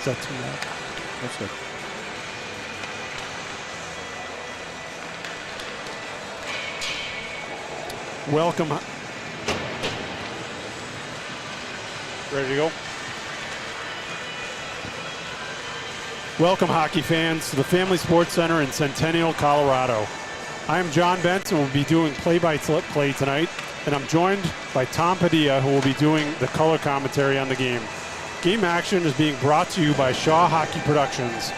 that too loud? That's good. Welcome. Ready to go? Welcome, hockey fans, to the Family Sports Center in Centennial, Colorado. I am John Benson, and will be doing play-by-play tonight, and I'm joined by Tom Padilla, who will be doing the color commentary on the game. Game action is being brought to you by Shaw Hockey Productions.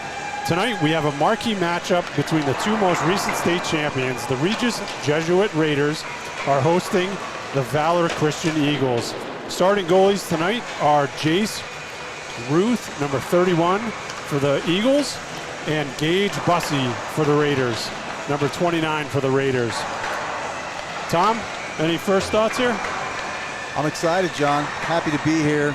Tonight, we have a marquee matchup between the two most recent state champions. The Regis Jesuit Raiders are hosting the Valor Christian Eagles. Starting goalies tonight are Jace Ruth, number 31 for the Eagles, and Gage Bussey for the Raiders, number 29 for the Raiders. Tom, any first thoughts here? I'm excited, John. Happy to be here.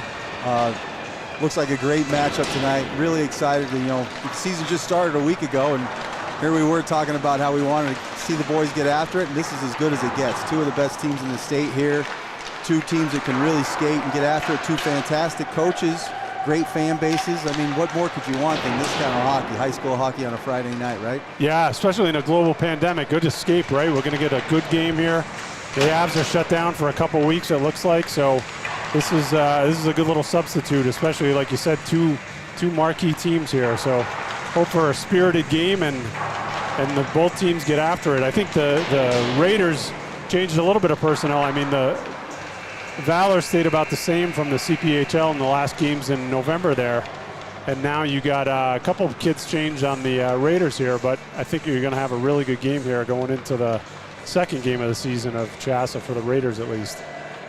Looks like a great matchup tonight. Really excited. The season just started a week ago, and here we were talking about how we wanted to see the boys get after it, and this is as good as it gets. Two of the best teams in the state here. Two teams that can really skate and get after it. Two fantastic coaches, great fan bases. I mean, what more could you want than this kind of hockey, high school hockey on a Friday night, right? Yeah, especially in a global pandemic. Good escape, right? We're going to get a good game here. The Avs are shut down for a couple weeks, it looks like, so this is a good little substitute, especially, like you said, two marquee teams here. So hope for a spirited game and both teams get after it. I think the Raiders changed a little bit of personnel. I mean, the Valor stayed about the same from the CPHL in the last games in November there. And now you got a couple of kids changed on the Raiders here, but I think you're going to have a really good game here going into the second game of the season of Chassa for the Raiders at least.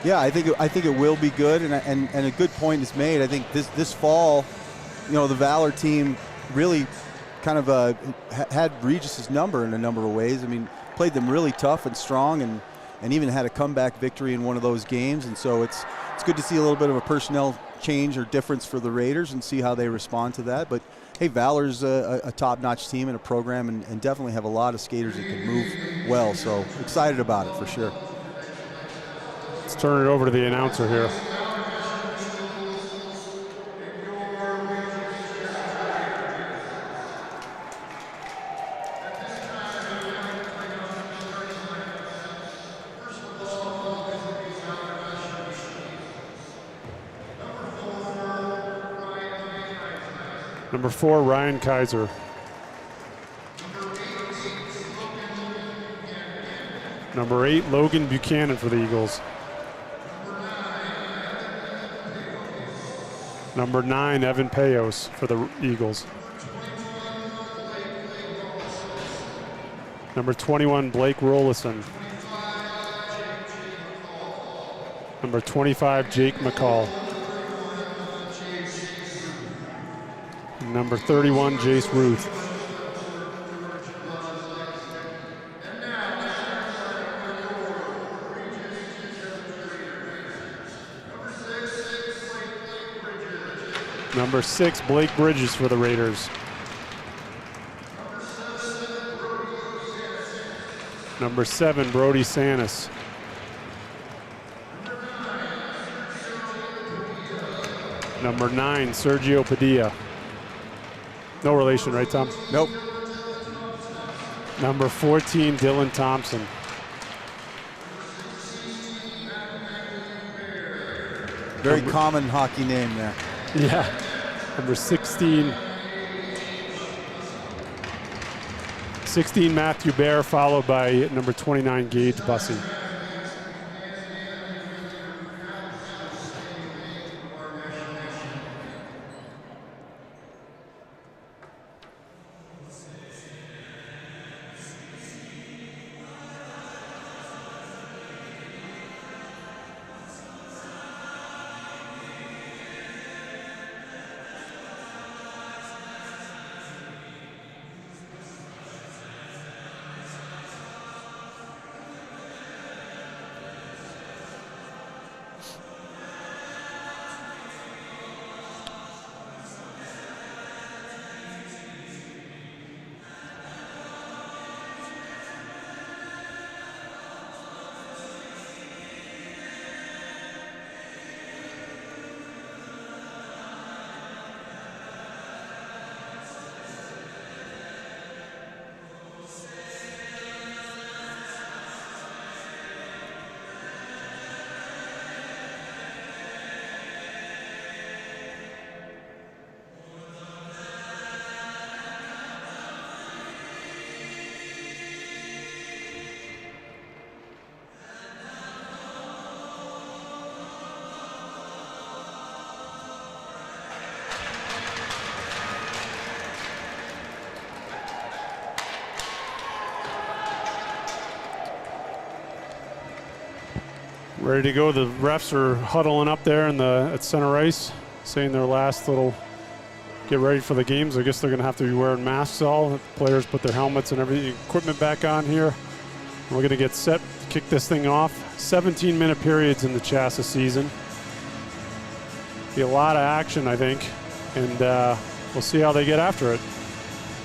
Yeah, I think it will be good, and a good point is made. I think this fall, the Valor team really kind of had Regis's number in a number of ways. I mean, played them really tough and strong, and even had a comeback victory in one of those games. And so it's good to see a little bit of a personnel change or difference for the Raiders and see how they respond to that. But hey, Valor's a top-notch team and a program, and definitely have a lot of skaters that can move well. So excited about it for sure. Let's turn it over to the announcer here. Number 4, Ryan Kaiser. Number 8, Logan Buchanan for the Eagles. Number 9, Evan Payos for the Eagles. Number 21, Blake Rollison. Number 25, Jake McCall. Number 31, Jace Ruth. Number 6, Blake Bridges for the Raiders. Number 7, Brody Sanis. Number 9, Sergio Padilla. No relation, right, Tom? Nope. Number 14, Dylan Thompson. Very common hockey name there. Yeah. Number 16, Matthew Bear, followed by number 29, Gage Bussey. Ready to go. The refs are huddling up there at center ice, saying their last little get ready for the games. I guess they're going to have to be wearing masks all. The players put their helmets and everything, equipment back on here. We're going to get set to kick this thing off. 17-minute periods in the Chassa season. Be a lot of action, I think, and we'll see how they get after it.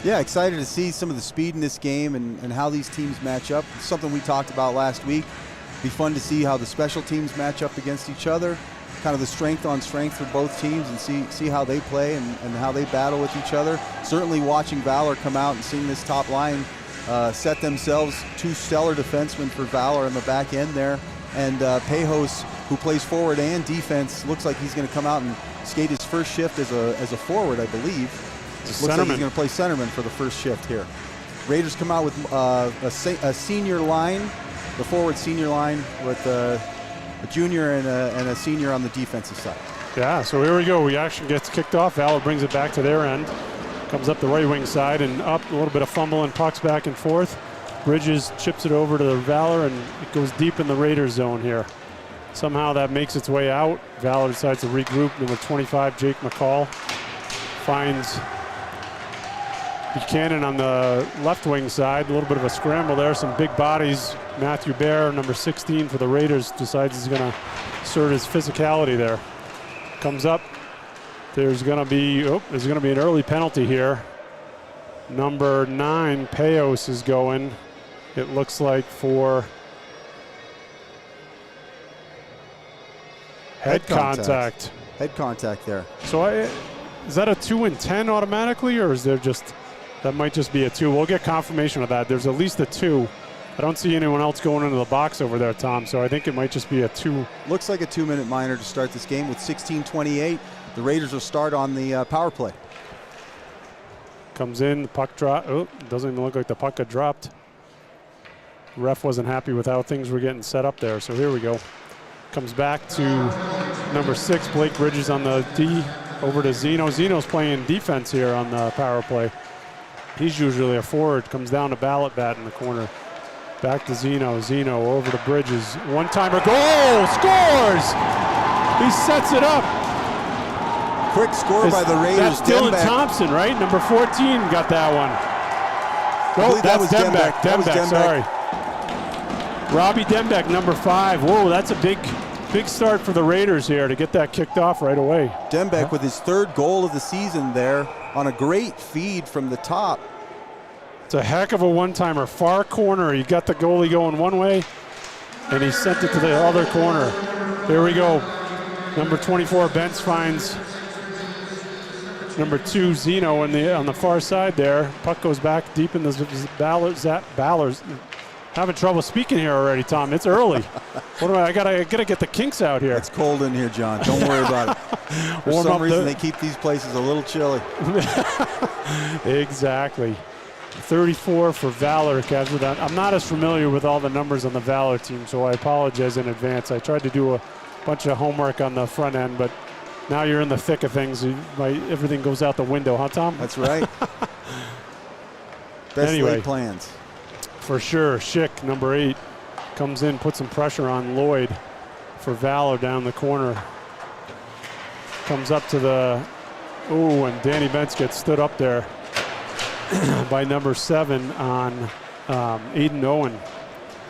Yeah, excited to see some of the speed in this game and how these teams match up. It's something we talked about last week. Be fun to see how the special teams match up against each other, kind of the strength on strength for both teams, and see how they play and how they battle with each other. Certainly watching Valor come out and seeing this top line set themselves, two stellar defensemen for Valor in the back end there. And Pejos, who plays forward and defense, looks like he's going to come out and skate his first shift as a forward, I believe. Looks like he's going to play centerman for the first shift here. Raiders come out with a senior line, the forward senior line with a junior and a senior on the defensive side. Yeah, so here we go. Action gets kicked off. Valor brings it back to their end. Comes up the right wing side and up, a little bit of fumbling, pucks back and forth. Bridges chips it over to the Valor, and it goes deep in the Raiders zone here. Somehow that makes its way out. Valor decides to regroup. Number 25, Jake McCall, finds Buchanan on the left wing side. A little bit of a scramble there. Some big bodies. Matthew Bear, number 16 for the Raiders, decides he's going to assert his physicality there. Comes up. There's going to be an early penalty here. Number 9, Pejos, is going. It looks like for head contact. Head contact there. So is that a 2 and 10 automatically, or is there just, that might just be a 2? We'll get confirmation of that. There's at least a 2. I don't see anyone else going into the box over there, Tom, so I think it might just be a 2. Looks like a 2-minute minor to start this game with 16:28. The Raiders will start on the power play. Comes in, the puck drop. Oh, doesn't even look like the puck got dropped. Ref wasn't happy with how things were getting set up there, so here we go. Comes back to number 6, Blake Bridges on the D, over to Zeno. Zeno's playing defense here on the power play. He's usually a forward. Comes down to Ballot Bat in the corner. Back to Zeno. Zeno over to Bridges. One-timer goal! Scores! He sets it up. Quick score by the Raiders. That's Dylan Thompson, right? Number 14 got that one. Oh, that was Dembeck. Dembeck, sorry. Robbie Dembeck, number 5. Whoa, that's a big start for the Raiders here to get that kicked off right away. Dembeck with his 3rd goal of the season there on a great feed from the top. It's a heck of a one-timer. Far corner. He got the goalie going one way, and he sent it to the other corner. There we go. Number 24, Bentz finds number 2, Zeno, on the far side there. Puck goes back deep in the Ballers. Having trouble speaking here already, Tom. It's early. I gotta get the kinks out here. It's cold in here, John. Don't worry about it. For some reason, they keep these places a little chilly. Exactly. 34 for Valor. I'm not as familiar with all the numbers on the Valor team, so I apologize in advance. I tried to do a bunch of homework on the front end, but now you're in the thick of things. Everything goes out the window, huh, Tom? That's right. Best laid plans. For sure. Schick, number 8, comes in, puts some pressure on Lloyd for Valor down the corner. Comes up to the, and Danny Bentz gets stood up there by number 7 on Aiden Owen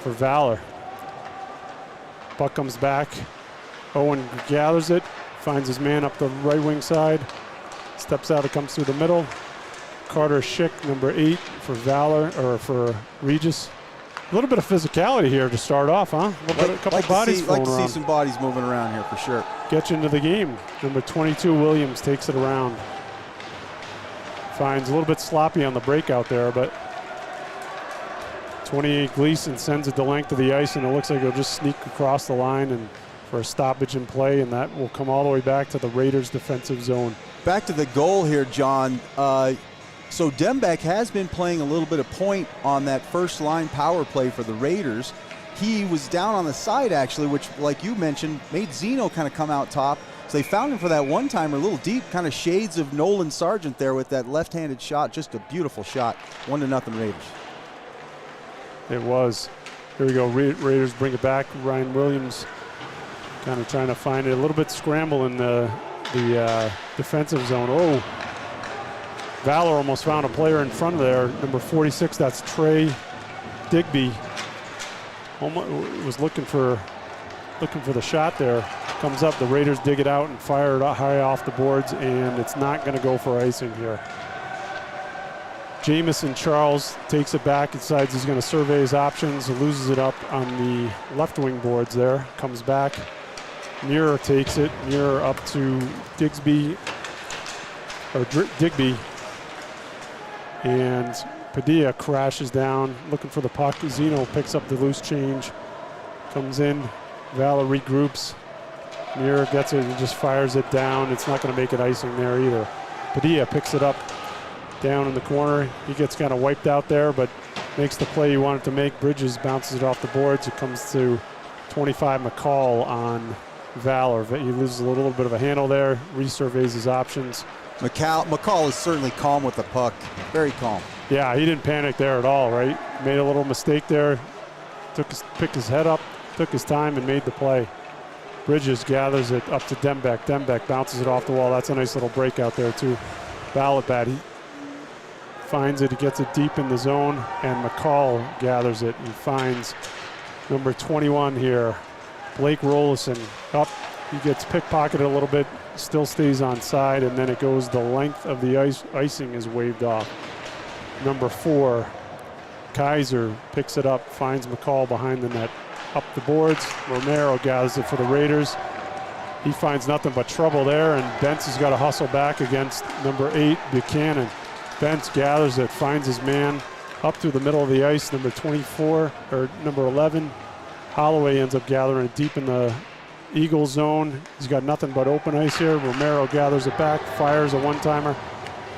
for Valor. Puck comes back. Owen gathers it, finds his man up the right wing side, steps out, it comes through the middle. Carter Schick, number 8 for Valor, or for Regis. A little bit of physicality here to start off, huh? A couple bodies floating around. Like to see some bodies moving around here for sure. Get you into the game. Number 22, Williams, takes it around. Finds a little bit sloppy on the breakout there, but 28, Gleason sends it the length of the ice, and it looks like he'll just sneak across the line and for a stoppage in play, and that will come all the way back to the Raiders' defensive zone. Back to the goal here, John. So Dembeck has been playing a little bit of point on that first line power play for the Raiders. He was down on the side, actually, which, like you mentioned, made Zeno kind of come out top. So they found him for that one-timer, a little deep, kind of shades of Nolan Sargent there with that left-handed shot. Just a beautiful shot. 1-0 Raiders. It was. Here we go. Raiders bring it back. Ryan Williams Kind of trying to find it. A little bit scramble in the defensive zone. Oh, Valor almost found a player in front of there. Number 46, that's Trey Digby. Almost was looking for the shot there. Comes up, the Raiders dig it out and fire it high off the boards, and it's not going to go for icing here. Jamison Charles takes it back, decides he's going to survey his options, loses it up on the left wing boards there, comes back. Muir takes it, Muir up to Digby, and Padilla crashes down, looking for the puck. Zeno picks up the loose change, comes in, Valor regroups. Muir gets it and just fires it down. It's not going to make it icing there either. Padilla picks it up down in the corner. He gets kind of wiped out there, but makes the play he wanted to make. Bridges bounces it off the boards. It comes to 25 McCall on Valor. He loses a little bit of a handle there, resurveys his options. McCall is certainly calm with the puck. Very calm. Yeah, he didn't panic there at all, right? Made a little mistake there. Picked his head up, took his time, and made the play. Bridges gathers it up to Dembeck. Dembeck bounces it off the wall. That's a nice little breakout there, too. Ballotbat, he finds it. He gets it deep in the zone, and McCall gathers it and finds number 21 here, Blake Rollison. Up, he gets pickpocketed a little bit, still stays on side, and then it goes the length of the ice. Icing is waved off. Number 4, Kaiser picks it up, finds McCall behind the net. Up the boards, Romero gathers it for the Raiders. He finds nothing but trouble there, and Bentz has got to hustle back against number 8, Buchanan. Bentz gathers it, finds his man up through the middle of the ice. Number 24, or number 11, Holloway ends up gathering it deep in the Eagle zone. He's got nothing but open ice here. Romero gathers it back, fires a one-timer.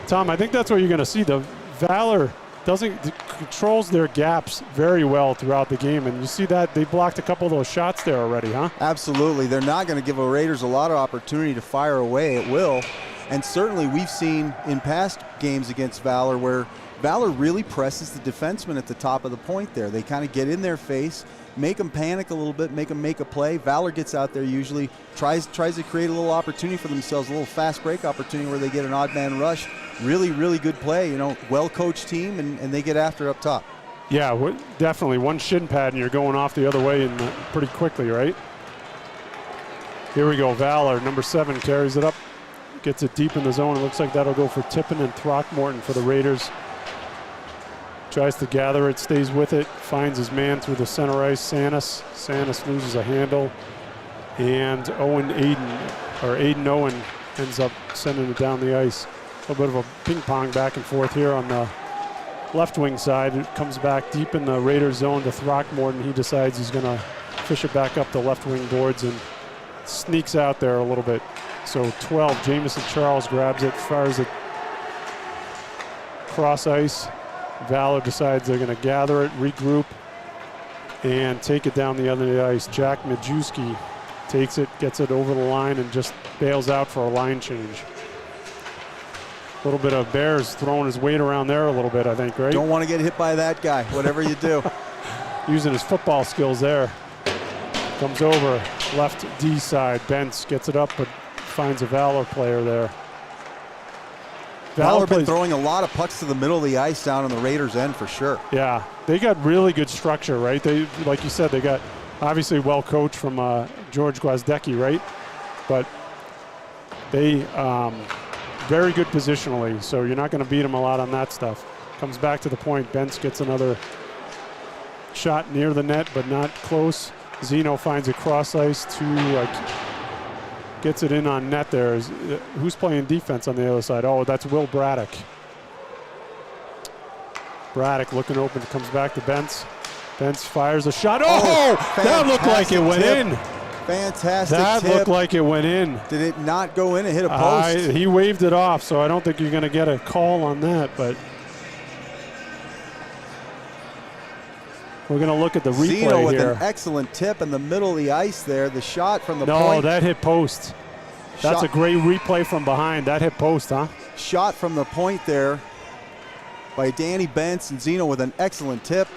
Tom, I think that's what you're going to see. The Valor controls their gaps very well throughout the game, and you see that they blocked a couple of those shots there already, huh? Absolutely. They're not going to give the Raiders a lot of opportunity to fire away at will, and certainly we've seen in past games against Valor where Valor really presses the defenseman at the top of the point there. They kind of get in their face, make them panic a little bit, make them make a play. Valor gets out there, usually tries to create a little opportunity for themselves, a little fast break opportunity where they get an odd man rush. Really, really good play, well-coached team, and they get after it up top. Yeah, definitely. One shin pad, and you're going off the other way and pretty quickly, right? Here we go, Valor. Number 7 carries it up, gets it deep in the zone. It looks like that'll go for Tippin and Throckmorton for the Raiders. Tries to gather it, stays with it, finds his man through the center ice, Sanis. Sanis loses a handle, and Aiden Owen ends up sending it down the ice. A little bit of a ping pong back and forth here on the left wing side. It comes back deep in the Raiders zone to Throckmorton. He decides he's going to fish it back up the left wing boards and sneaks out there a little bit. So 12, Jamison Charles grabs it, fires it cross ice. Valor decides they're going to gather it, regroup, and take it down the other ice. Jack Majewski takes it, gets it over the line, and just bails out for a line change. A little bit of Bears throwing his weight around there a little bit, I think, right? Don't want to get hit by that guy, whatever you do. Using his football skills there. Comes over, left D side. Bentz gets it up, but finds a Valor player there. Valor been throwing a lot of pucks to the middle of the ice down on the Raiders' end for sure. Yeah, they got really good structure, right? They, like you said, they got obviously well coached from George Gwozdecki, right? But they very good positionally, so you're not going to beat them a lot on that stuff. Comes back to the point. Bentz gets another shot near the net, but not close. Zeno finds a cross ice to gets it in on net there. Who's playing defense on the other side? Oh, that's Will Braddock. Braddock looking open, comes back to Bentz. Bentz fires a shot. Oh, that looked like it went in. Fantastic That tip. looked like it went in. Did it not go in? It hit a post. He waved it off, so I don't think you're going to get a call on that, but we're going to look at the replay Zeno with here. an excellent tip in the middle of the ice there. The shot from the point. No, that hit post. That's a great replay from behind. That hit post, huh? Shot from the point there by Danny Bentz, and Zeno with an excellent tip.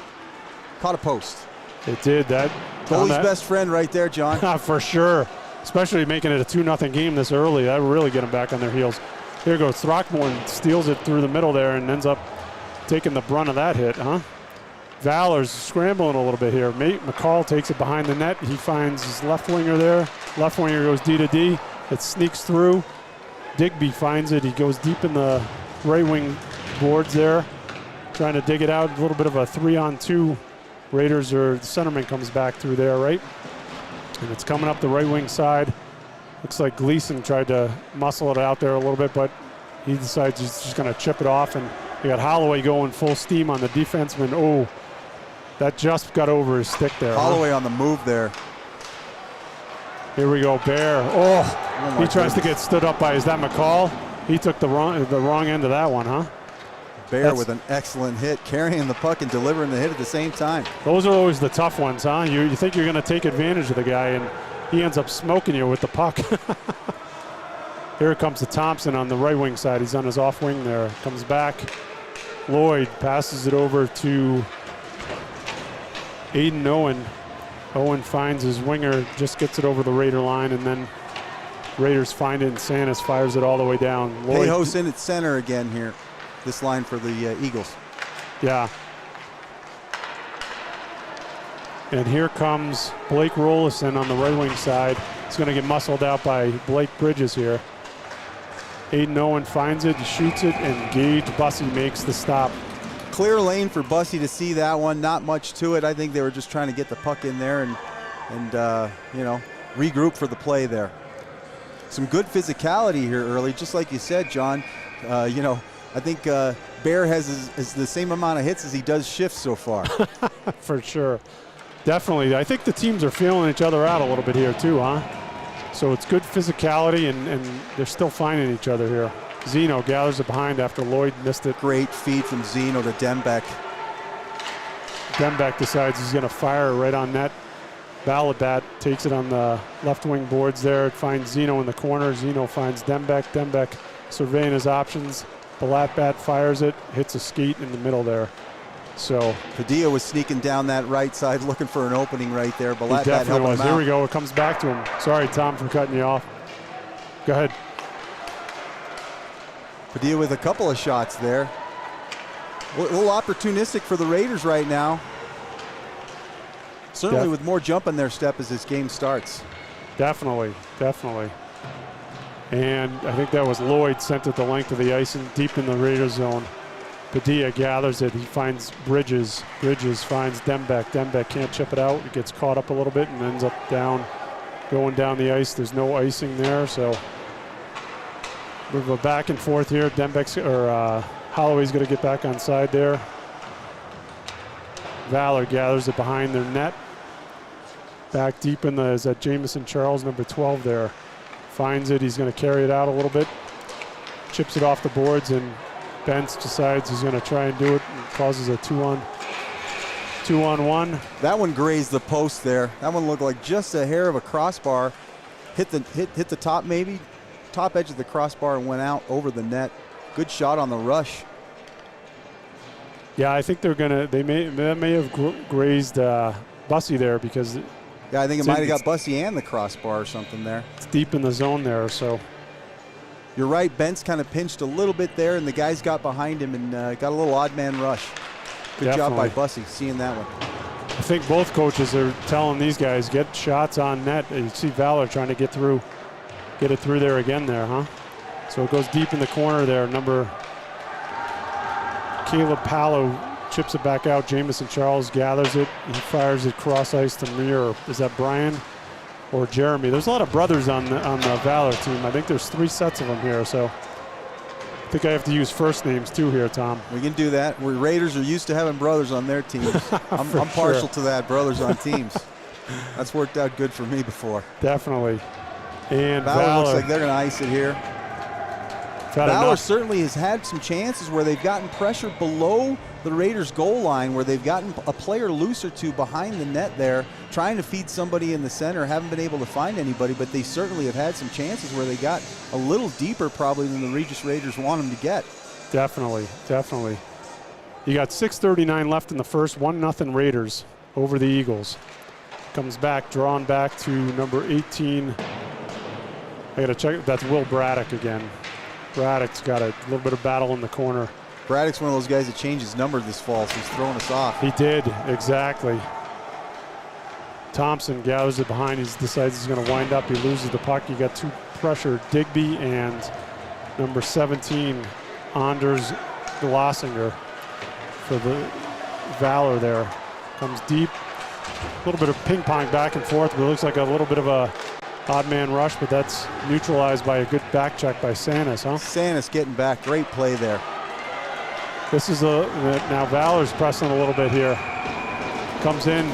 Caught a post. It did. That Goalie's best friend right there, John. For sure. Especially making it a 2-0 game this early. That would really get them back on their heels. Here goes Throckmorton, steals it through the middle there and ends up taking the brunt of that hit, huh? Valor's scrambling a little bit here. McCall takes it behind the net. He finds his left winger there. Left winger goes D to D. It sneaks through. Digby finds it. He goes deep in the right wing boards there, trying to dig it out. A little bit of a 3-on-2. Raiders, or the centerman comes back through there, right? And it's coming up the right wing side. Looks like Gleason tried to muscle it out there a little bit, but he decides he's just going to chip it off. And you got Holloway going full steam on the defenseman. Oh, that just got over his stick there. Holloway on the move there. Here we go, Bear. Oh, he tries to get stood up by, is that McCall? He took the wrong end of that one, huh? Bear with an excellent hit, carrying the puck and delivering the hit at the same time. Those are always the tough ones, huh? You think you're going to take advantage of the guy, and he ends up smoking you with the puck. Here comes to Thompson on the right wing side. He's on his off wing there. Comes back. Lloyd passes it over to Aiden Owen. Owen finds his winger, just gets it over the Raider line, and then Raiders find it, and Santos fires it all the way down. Pejos in at center again here. This line for the Eagles. Yeah. And here comes Blake Rollison on the right wing side. He's going to get muscled out by Blake Bridges here. Aiden Owen finds it, he shoots it, and Gage Bussey makes the stop. Clear lane for Bussey to see that one. Not much to it. I think they were just trying to get the puck in there and regroup for the play there. Some good physicality here early, just like you said, John. I think Bear has the same amount of hits as he does shifts so far. For sure. Definitely. I think the teams are feeling each other out a little bit here too, huh? So it's good physicality, and they're still finding each other here. Zeno gathers it behind after Lloyd missed it. Great feed from Zeno to Dembeck. Dembeck decides he's going to fire right on net. Balabat takes it on the left wing boards there. It finds Zeno in the corner. Zeno finds Dembeck. Dembeck surveying his options. Balabat fires it, hits a skate in the middle there. So Padilla was sneaking down that right side looking for an opening right there. Balabat definitely was. Here we go. It comes back to him. Sorry, Tom, for cutting you off. Go ahead. Padilla with a couple of shots there. A little opportunistic for the Raiders right now. Certainly with more jump in their step as this game starts. Definitely. And I think that was Lloyd sent it the length of the ice and deep in the Raider zone. Padilla gathers it. He finds Bridges. Bridges finds Dembeck. Dembeck can't chip it out. It gets caught up a little bit and ends up going down the ice. There's no icing there, so we go back and forth here. Holloway's going to get back on side there. Valor gathers it behind their net. Back deep in is that Jamison Charles, number 12 there. Finds it. He's going to carry it out a little bit. Chips it off the boards, and Bentz decides he's going to try and do it, and causes a 2-on-1. That one grazed the post there. That one looked like just a hair of a crossbar. Hit the top, maybe top edge of the crossbar, and went out over the net. Good shot on the rush. Yeah, I think they may have grazed Bussey there, because yeah, I think it might have got Bussey and the crossbar or something there. It's deep in the zone there, so. You're right, Bentz kind of pinched a little bit there, and the guys got behind him and got a little odd man rush. Good job by Bussey seeing that one. I think both coaches are telling these guys, get shots on net. You see Valor trying to get it through there again there, huh? So it goes deep in the corner there. Caleb Palo chips it back out. Jamison Charles gathers it. He fires it cross ice to Muir. Is that Brian or Jeremy? There's a lot of brothers on the Valor team. I think there's 3 sets of them here, so I think I have to use first names too here, Tom. We can do that. We Raiders are used to having brothers on their teams. I'm partial to that, brothers on teams. That's worked out good for me before. Definitely. And Valor looks like they're going to ice it here. Valor certainly has had some chances where they've gotten pressure below the Raiders' goal line, where they've gotten a player loose or two behind the net there, trying to feed somebody in the center. Haven't been able to find anybody, but they certainly have had some chances where they got a little deeper probably than the Regis Raiders want them to get. Definitely. You got 6:39 left in the first, 1-0 Raiders. over the Eagles. Comes back, drawn back to number 18. I got to check. That's Will Braddock again. Braddock's got a little bit of battle in the corner. Braddock's one of those guys that changed his number this fall, so he's throwing us off. He did, exactly. Thompson gathers it behind. He decides he's going to wind up. He loses the puck. You got two pressure, Digby and number 17, Anders Glossinger for the Valor there. Comes deep. A little bit of ping pong back and forth, but it looks like a little bit of a odd man rush, but that's neutralized by a good back check by Sanis, huh? Sanis getting back. Great play there. This is now Valor's pressing a little bit here. Comes in.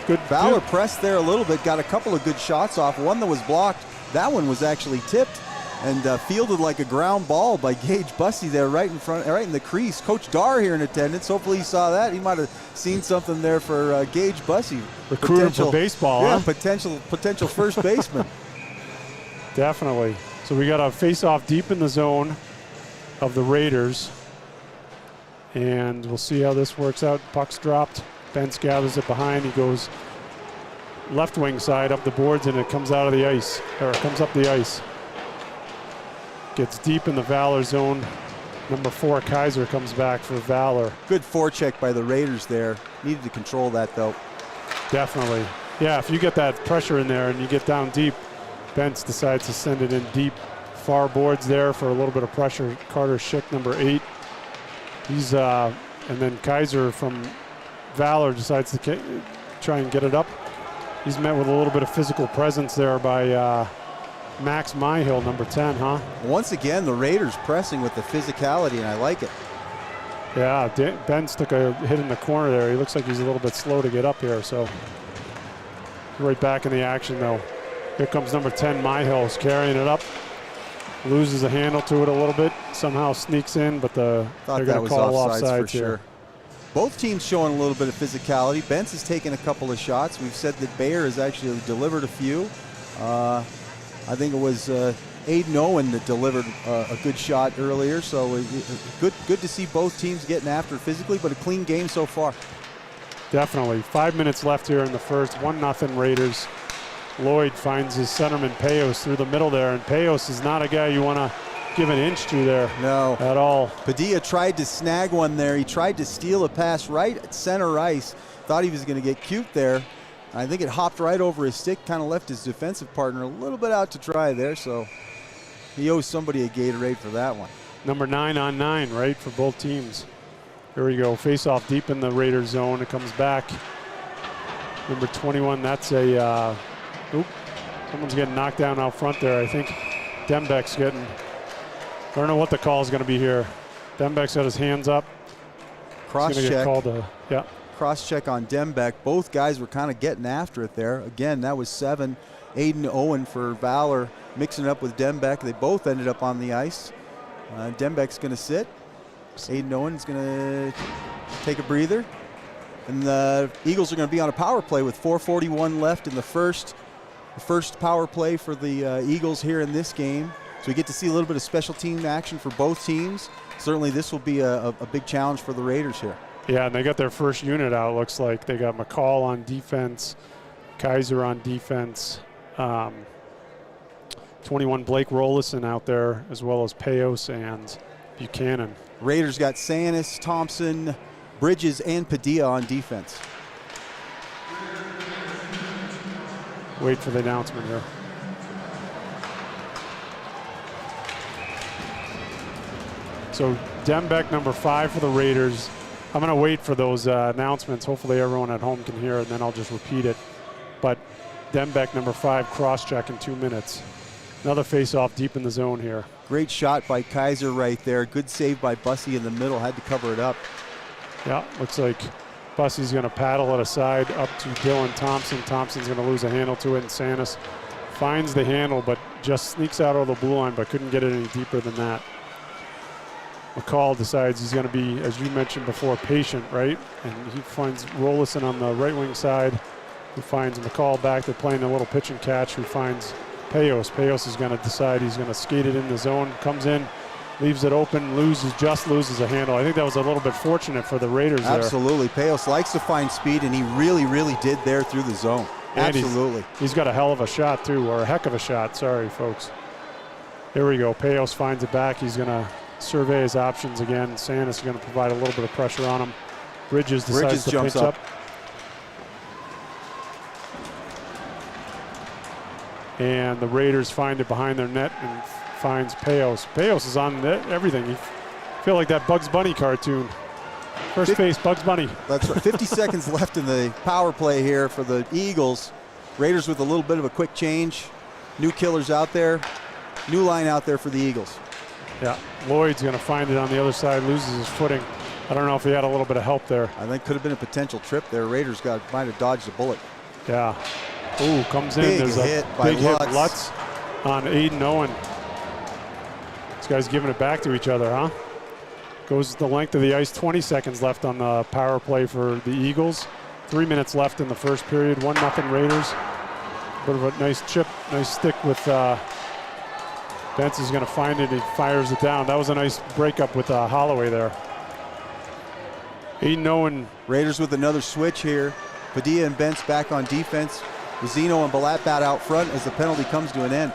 Good. Valor pressed there a little bit, got a couple of good shots off. One that was blocked. That one was actually tipped and fielded like a ground ball by Gage Bussey there right in front, right in the crease. Coach Dar here in attendance. Hopefully he saw that. He might have seen something there for Gage Bussey. Recruiting for baseball, yeah, huh? potential first baseman. Definitely. So we got a face-off deep in the zone of the Raiders. And we'll see how this works out. Puck's dropped. Bentz gathers it behind. He goes left wing side up the boards, and it comes out of the ice, or it comes up the ice. Gets deep in the Valor zone. Number 4, Kaiser, comes back for Valor. Good forecheck by the Raiders there. Needed to control that, though. Definitely. Yeah, if you get that pressure in there and you get down deep, Bentz decides to send it in deep. Far boards there for a little bit of pressure. Carter Schick, number 8. He's, and then Kaiser from Valor decides to try and get it up. He's met with a little bit of physical presence there by Max Myhill, number 10, huh? Once again, the Raiders pressing with the physicality, and I like it. Yeah, Benz took a hit in the corner there. He looks like he's a little bit slow to get up here, so right back in the action, though. Here comes number 10, Myhill's carrying it up. Loses a handle to it a little bit. Somehow sneaks in, but they're going to call offsides for sure. Both teams showing a little bit of physicality. Benz has taken a couple of shots. We've said that Bayer has actually delivered a few. I think it was Aiden Owen that delivered a good shot earlier. So good to see both teams getting after it physically, but a clean game so far. Definitely. 5 minutes left here in the first. 1-0 Raiders. Lloyd finds his centerman Payos through the middle there, and Payos is not a guy you want to give an inch to there. No. At all. Padilla tried to snag one there. He tried to steal a pass right at center ice. Thought he was going to get cute there. I think it hopped right over his stick, kind of left his defensive partner a little bit out to dry there, so he owes somebody a Gatorade for that one. Number 9 on 9, right, for both teams. Here we go, face off deep in the Raiders zone. It comes back. Number 21, that's a, someone's getting knocked down out front there. I think Dembeck's getting, I don't know what the call is going to be here. Dembeck's got his hands up. Cross check. Get called yeah. Cross check on Dembeck. Both guys were kind of getting after it there. Again, that was 7. Aiden Owen for Valor mixing it up with Dembeck. They both ended up on the ice. Dembeck's going to sit. Aiden Owen's going to take a breather. And the Eagles are going to be on a power play with 4:41 left in the first. The first power play for the Eagles here in this game. So we get to see a little bit of special team action for both teams. Certainly this will be a big challenge for the Raiders here. Yeah, and they got their first unit out, looks like. They got McCall on defense, Kaiser on defense, 21 Blake Rollison out there, as well as Payos and Buchanan. Raiders got Sanis, Thompson, Bridges, and Padilla on defense. Wait for the announcement here. So Dembeck, number 5 for the Raiders. I'm going to wait for those announcements. Hopefully everyone at home can hear it, and then I'll just repeat it. But Dembeck, number 5, cross-check in 2 minutes. Another face-off deep in the zone here. Great shot by Kaiser right there. Good save by Bussey in the middle. Had to cover it up. Yeah, looks like Bussey's going to paddle it aside up to Dylan Thompson. Thompson's going to lose a handle to it, and Sanis finds the handle, but just sneaks out over the blue line, but couldn't get it any deeper than that. McCall decides he's going to be, as you mentioned before, patient, right? And he finds Rollison on the right wing side, who finds McCall back. They're playing a little pitch and catch, who finds Payos. Payos is going to decide he's going to skate it in the zone, comes in, leaves it open, just loses a handle. I think that was a little bit fortunate for the Raiders there. Absolutely. Pejos likes to find speed, and he really, really did there through the zone. And absolutely. He's got a hell of a shot, too, or a heck of a shot. Sorry, folks. Here we go. Pejos finds it back. He's going to survey his options again. Santos is going to provide a little bit of pressure on him. Regis decides to jumps pinch up. And the Raiders find it behind their net and finds Pejos. Pejos is on everything. You feel like that Bugs Bunny cartoon. First base, Bugs Bunny. That's right. 50 seconds left in the power play here for the Eagles. Raiders with a little bit of a quick change. New killers out there. New line out there for the Eagles. Yeah, Lloyd's going to find it on the other side, loses his footing. I don't know if he had a little bit of help there. I think could have been a potential trip there. Raiders might have dodged a bullet. Yeah. Ooh, comes in. There's a big hit Lutz on Aiden Owen. These guys giving it back to each other, huh? Goes the length of the ice. 20 seconds left on the power play for the Eagles. 3 minutes left in the first period. 1-0 Raiders. Bit of a nice chip, nice stick with Benson's going to find it. He fires it down. That was a nice breakup with Holloway there. Aiden Owen. Raiders with another switch here. Padilla and Bentz back on defense. Zeno and Balatbat out front as the penalty comes to an end.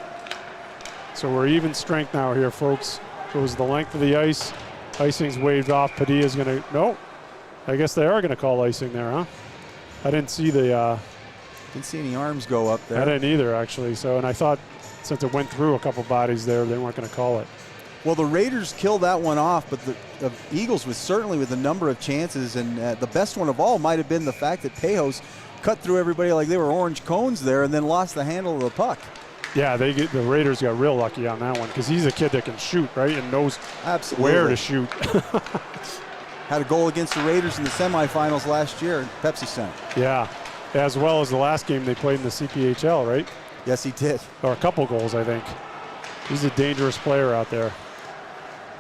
So we're even strength now here, folks. Goes the length of the ice. Icing's waved off. Padilla's going to, no. I guess they are going to call icing there, huh? I didn't see the. Didn't see any arms go up there. I didn't either, actually. So, and I thought since it went through a couple bodies there, they weren't going to call it. Well, the Raiders killed that one off, but the Eagles was certainly with a number of chances, and the best one of all might have been the fact that Pejos cut through everybody like they were orange cones there and then lost the handle of the puck. Yeah, the Raiders got real lucky on that one because he's a kid that can shoot, right, and knows absolutely where to shoot. Had a goal against the Raiders in the semifinals last year at Pepsi Center. Yeah, as well as the last game they played in the CPHL, right? Yes, he did. Or a couple goals, I think. He's a dangerous player out there.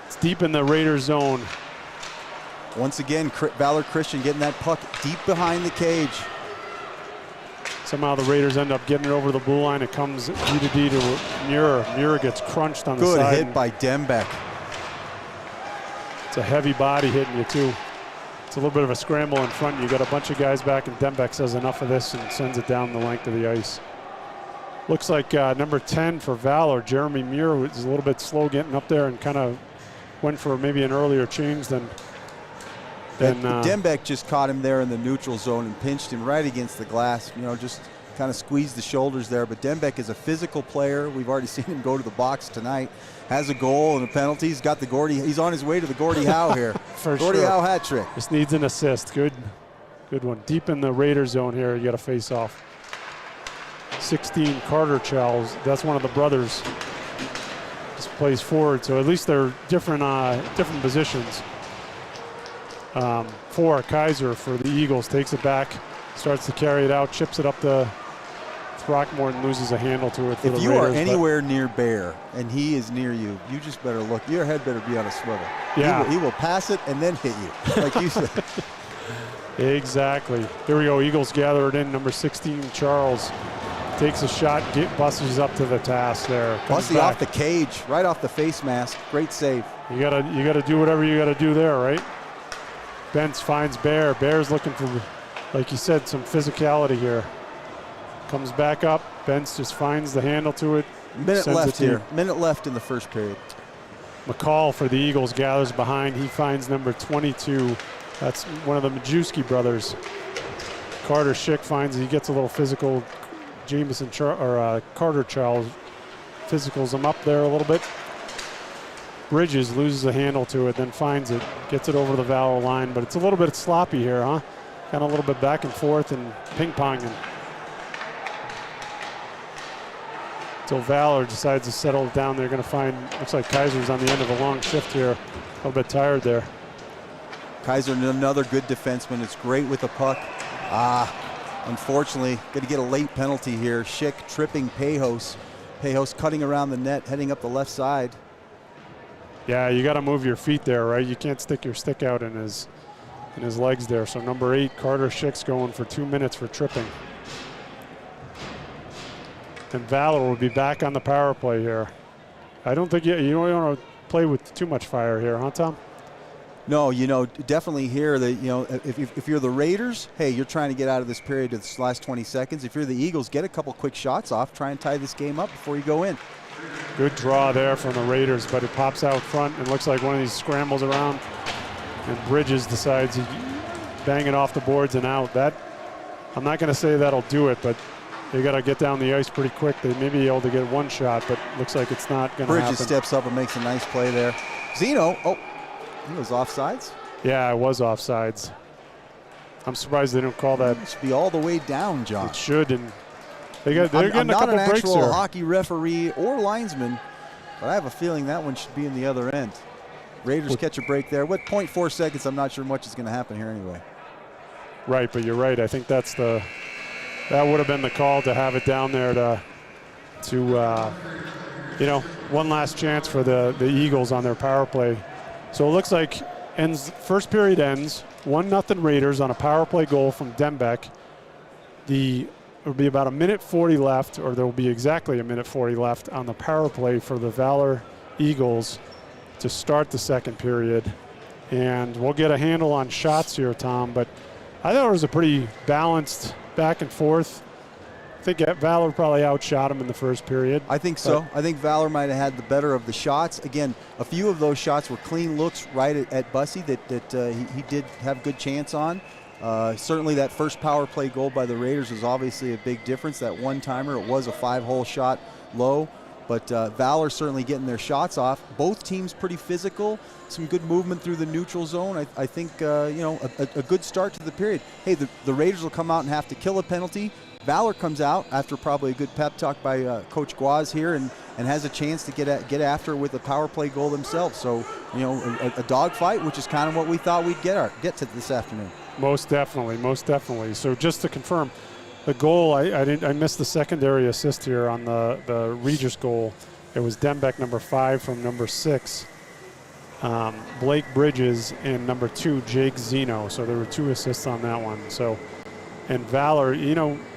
It's deep in the Raiders zone. Once again, Valor Christian getting that puck deep behind the cage. Somehow the Raiders end up getting it over the blue line. It comes D to Muir. Muir gets crunched on the side. Good hit by Dembeck. It's a heavy body hitting you, too. It's a little bit of a scramble in front. You got a bunch of guys back, and Dembeck says enough of this and sends it down the length of the ice. Looks like number 10 for Valor, Jeremy Muir, was a little bit slow getting up there and kind of went for maybe an earlier change than Dembeck just caught him there in the neutral zone and pinched him right against the glass. You know, just kind of squeezed the shoulders there. But Dembeck is a physical player. We've already seen him go to the box tonight. Has a goal and a penalty. He's got the Gordie. He's on his way to the Gordie Howe here. For Gordie sure. Howe hat trick. Just needs an assist. Good one. Deep in the Raider zone here. You got to face off. 16 Carter Charles. That's one of the brothers. Just plays forward. So at least they're different positions. 4 Kaiser for the Eagles takes it back, starts to carry it out, chips it up to Throckmorton, loses a handle to it for the Raiders. If you are anywhere near Bear and he is near you, you just better look. Your head better be on a swivel. Yeah. He will pass it and then hit you, like you said. Exactly. Here we go. Eagles gather it in. Number 16 Charles takes a shot, buses up to the task there. Bussy off the cage, right off the face mask. Great save. You gotta do whatever you gotta do there, right? Bentz finds Bear. Bear's looking for, like you said, some physicality here. Comes back up. Bentz just finds the handle to it. Minute left here. Minute left in the first period. McCall for the Eagles gathers behind. He finds number 22. That's one of the Majewski brothers. Carter Schick finds he gets a little physical. Carter Charles physicals him up there a little bit. Bridges loses a handle to it, then finds it, gets it over the Valor line, but it's a little bit sloppy here, huh? Kind of a little bit back and forth and ping-ponging. So Valor decides to settle it down. They're going to find, looks like Kaiser's on the end of a long shift here. A little bit tired there. Kaiser, another good defenseman. It's great with the puck. Unfortunately, going to get a late penalty here. Schick tripping Pejos. Pejos cutting around the net, heading up the left side. Yeah, you got to move your feet there, right? You can't stick your stick out in his legs there. So number 8, Carter Schick's going for 2 minutes for tripping. And Valor will be back on the power play here. I don't think you don't want to play with too much fire here, huh, Tom? No, definitely here that, if you're the Raiders, hey, you're trying to get out of this period of this last 20 seconds. If you're the Eagles, get a couple quick shots off, try and tie this game up before you go in. Good draw there from the Raiders, but it pops out front and looks like one of these scrambles around, and Bridges decides to bang it off the boards and out. That, I'm not going to say that'll do it, but they got to get down the ice pretty quick. They may be able to get one shot, but looks like it's not going to happen. Bridges steps up and makes a nice play there. Zeno, he was offsides? Yeah, it was offsides. I'm surprised they don't call that. It should be all the way down, John. It should, and they're getting I'm a couple not an breaks actual here. hockey referee or linesman, but I have a feeling that one should be in the other end. Raiders catch a break there. With 0.4 seconds, I'm not sure much is going to happen here anyway. Right, but you're right. I think that would have been the call to have it down there to one last chance for the Eagles on their power play. So it looks like first period ends 1-0 Raiders on a power play goal from Dembeck. There will be about 1:40 left, or there will be exactly 1:40 left on the power play for the Valor Eagles to start the second period. And we'll get a handle on shots here, Tom, but I thought it was a pretty balanced back and forth. I think Valor probably outshot him in the first period. I think so. I think Valor might have had the better of the shots. Again, a few of those shots were clean looks right at Bussey that he did have good chance on. Certainly that first power play goal by the Raiders was obviously a big difference. That one-timer, it was a 5-hole shot low, but Valor certainly getting their shots off. Both teams pretty physical, some good movement through the neutral zone. I think, a good start to the period. Hey, the Raiders will come out and have to kill a penalty. Valor comes out after probably a good pep talk by Coach Guaz here and has a chance to get after with a power play goal themselves. So, a dogfight, which is kind of what we thought we'd get to this afternoon. Most definitely. So just to confirm, the goal, I missed the secondary assist here on the Regis goal. It was Dembeck, number 5, from number 6, Blake Bridges, and number 2, Jake Zeno. So there were 2 assists on that one. So, and Valor,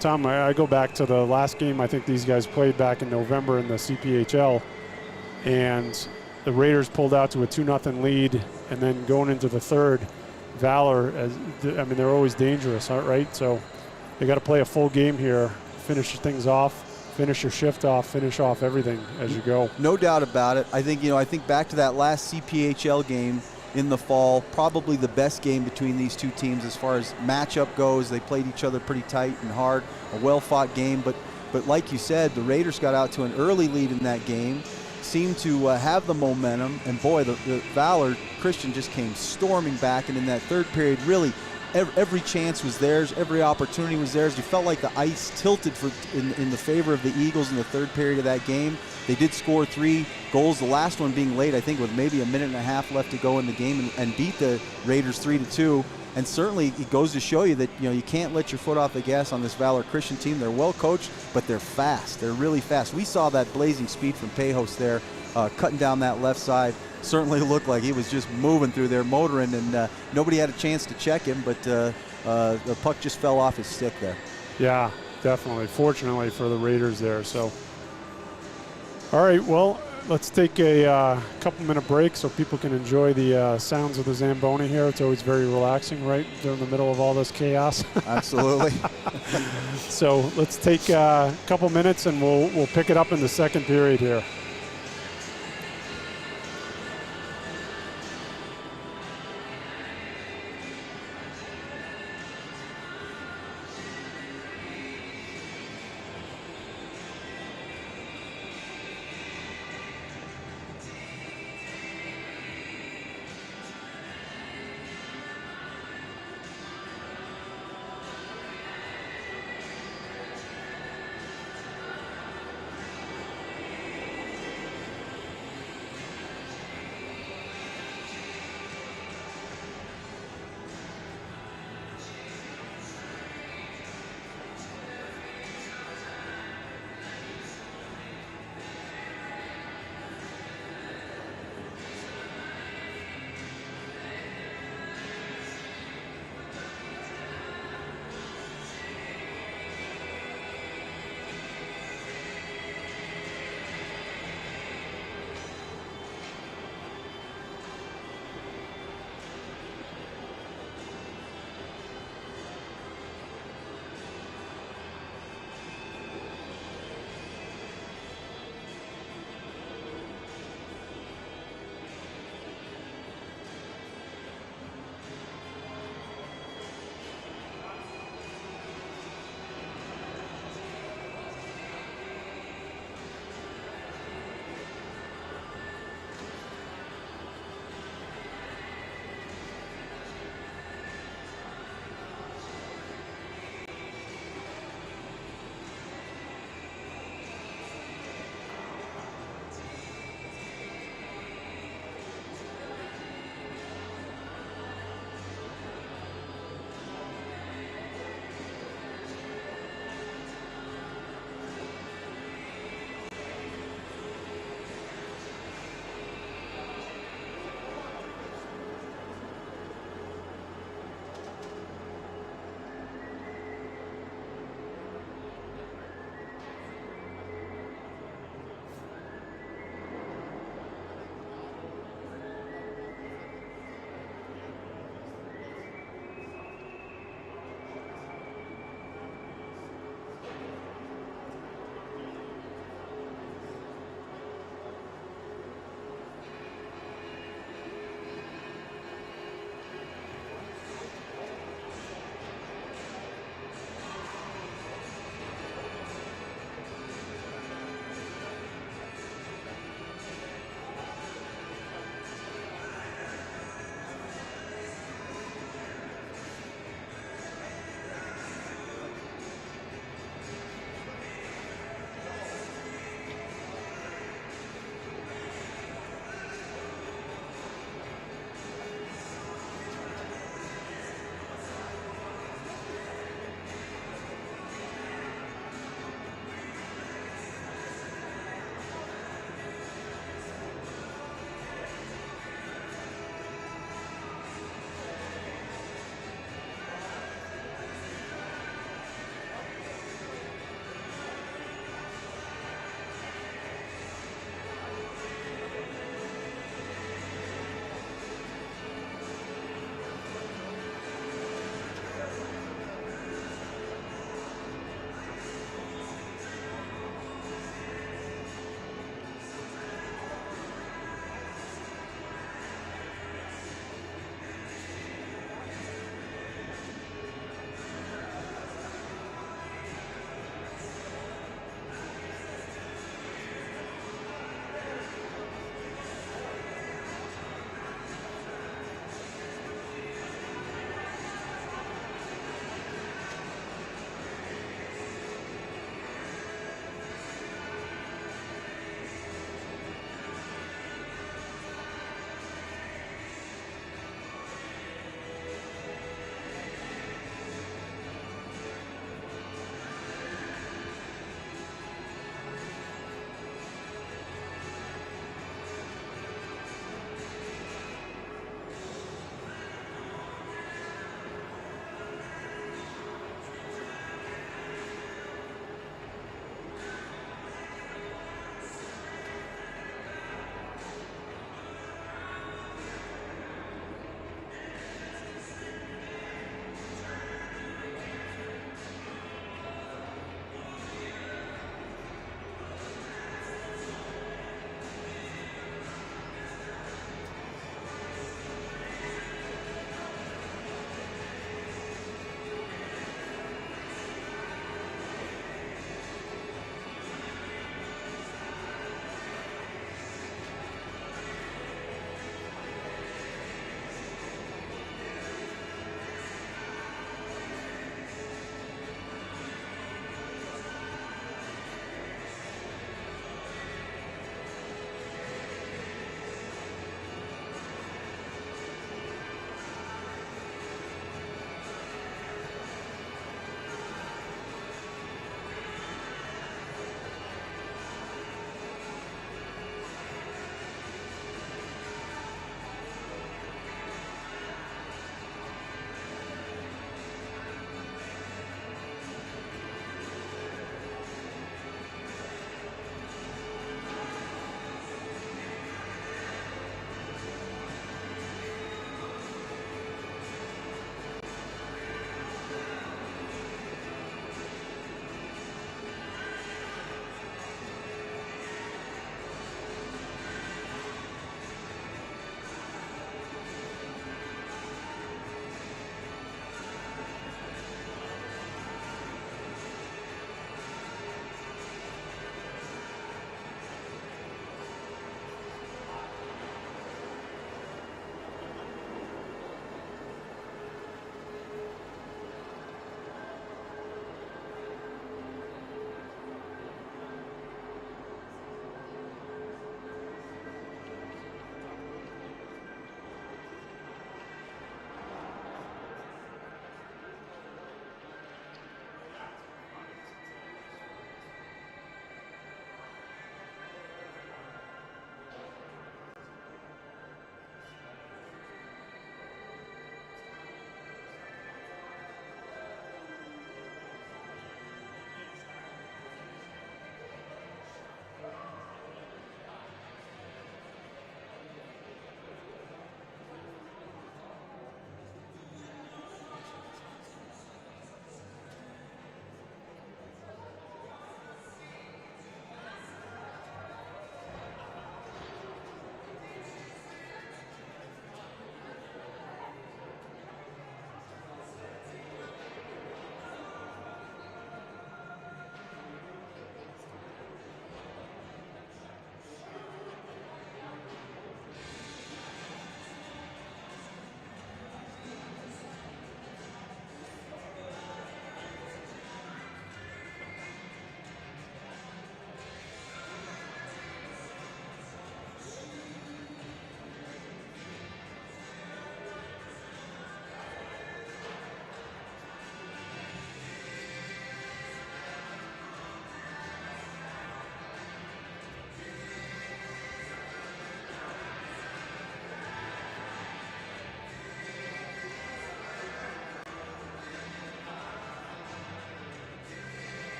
Tom, I go back to the last game I think these guys played back in November in the CPHL, and the Raiders pulled out to a 2-0 lead, and then going into the third, Valor, they're always dangerous, right? So they got to play a full game here, finish things off, finish your shift off, finish off everything as you go. No doubt about it. I think back to that last CPHL game in the fall, probably the best game between these two teams as far as matchup goes. They played each other pretty tight and hard, a well-fought game, but like you said, the Raiders got out to an early lead in that game, seemed to have the momentum, and boy, the Valor Christian just came storming back, and in that third period, really every chance was theirs, every opportunity was theirs. You felt like the ice tilted in the favor of the Eagles in the third period of that game. They did score 3 goals, the last one being late, I think, with maybe a minute and a half left to go in the game, and beat the Raiders 3-2. And certainly it goes to show you that you can't let your foot off the gas on this Valor Christian team. They're well coached, but they're fast. They're really fast. We saw that blazing speed from Pejos there, cutting down that left side. Certainly looked like he was just moving through there, motoring, and nobody had a chance to check him, but the puck just fell off his stick there. Yeah, definitely. Fortunately for the Raiders there. So, all right, well, let's take a couple-minute break so people can enjoy the sounds of the Zamboni here. It's always very relaxing, right, during the middle of all this chaos. Absolutely. So let's take a couple minutes, and we'll pick it up in the second period here.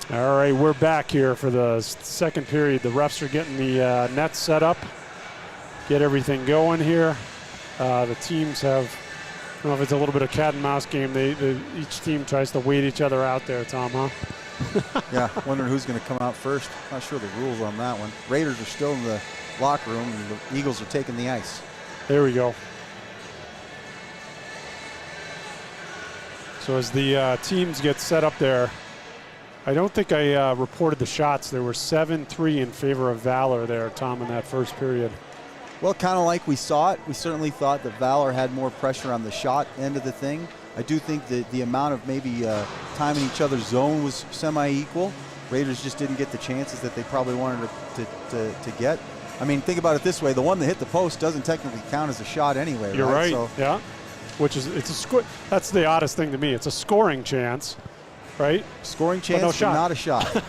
All right, we're back here for the second period. The refs are getting the nets set up, get everything going here. The teams have, I don't know if it's a little bit of cat and mouse game. Each team tries to wait each other out there, Tom, huh? Yeah, wondering who's going to come out first. Not sure the rules on that one. Raiders are still in the locker room, and the Eagles are taking the ice. There we go. So as the teams get set up there, I don't think I reported the shots. There were 7-3 in favor of Valor there, Tom, in that first period. Well, kind of like we saw it. We certainly thought that Valor had more pressure on the shot end of the thing. I do think that the amount of maybe time in each other's zone was semi-equal. Raiders just didn't get the chances that they probably wanted to get. I mean, think about it this way. The one that hit the post doesn't technically count as a shot anyway, You're right, So, yeah. Which is, it's a score. That's the oddest thing to me. It's a scoring chance, right? Scoring chance, no but shot. not a shot.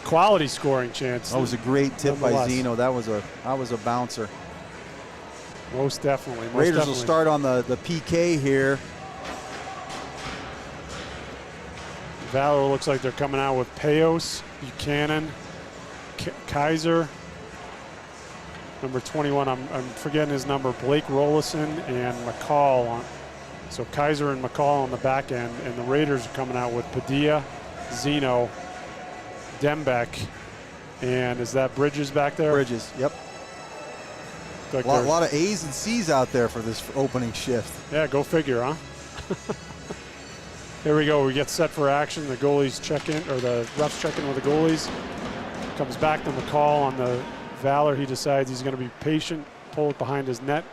Quality scoring chance. That was a great tip by Zeno. That was a bouncer. Most definitely. Raiders will start on the PK here. Valor looks like they're coming out with Payos, Buchanan, Kaiser, number 21. I'm forgetting his number. Blake Rollison and McCall. So Kaiser and McCall on the back end, and the Raiders are coming out with Padilla, Zeno, Dembeck, and is that Bridges back there? Bridges, yep. Like a lot of A's and C's out there for this opening shift. Yeah, go figure, huh? Here we go. We get set for action. The goalies check in, or the refs check in with the goalies. Comes back to McCall on the Valor. He decides he's going to be patient, pull it behind his net,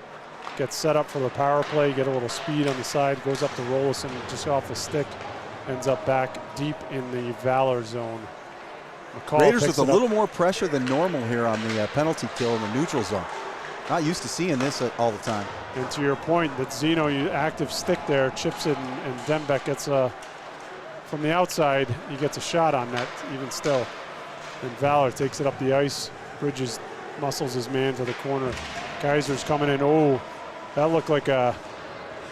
gets set up for the power play, get a little speed on the side, goes up to Rollison just off the stick, ends up back deep in the Valor zone. McCall Raiders with a little more pressure than normal here on the penalty kill in the neutral zone. Not used to seeing this all the time. And to your point, that Zeno, active stick there, chips it, and Dembeck gets from the outside, he gets a shot on that, even still. And Valor takes it up the ice. Bridges muscles his man to the corner. Kaiser's coming in. Oh, that looked like a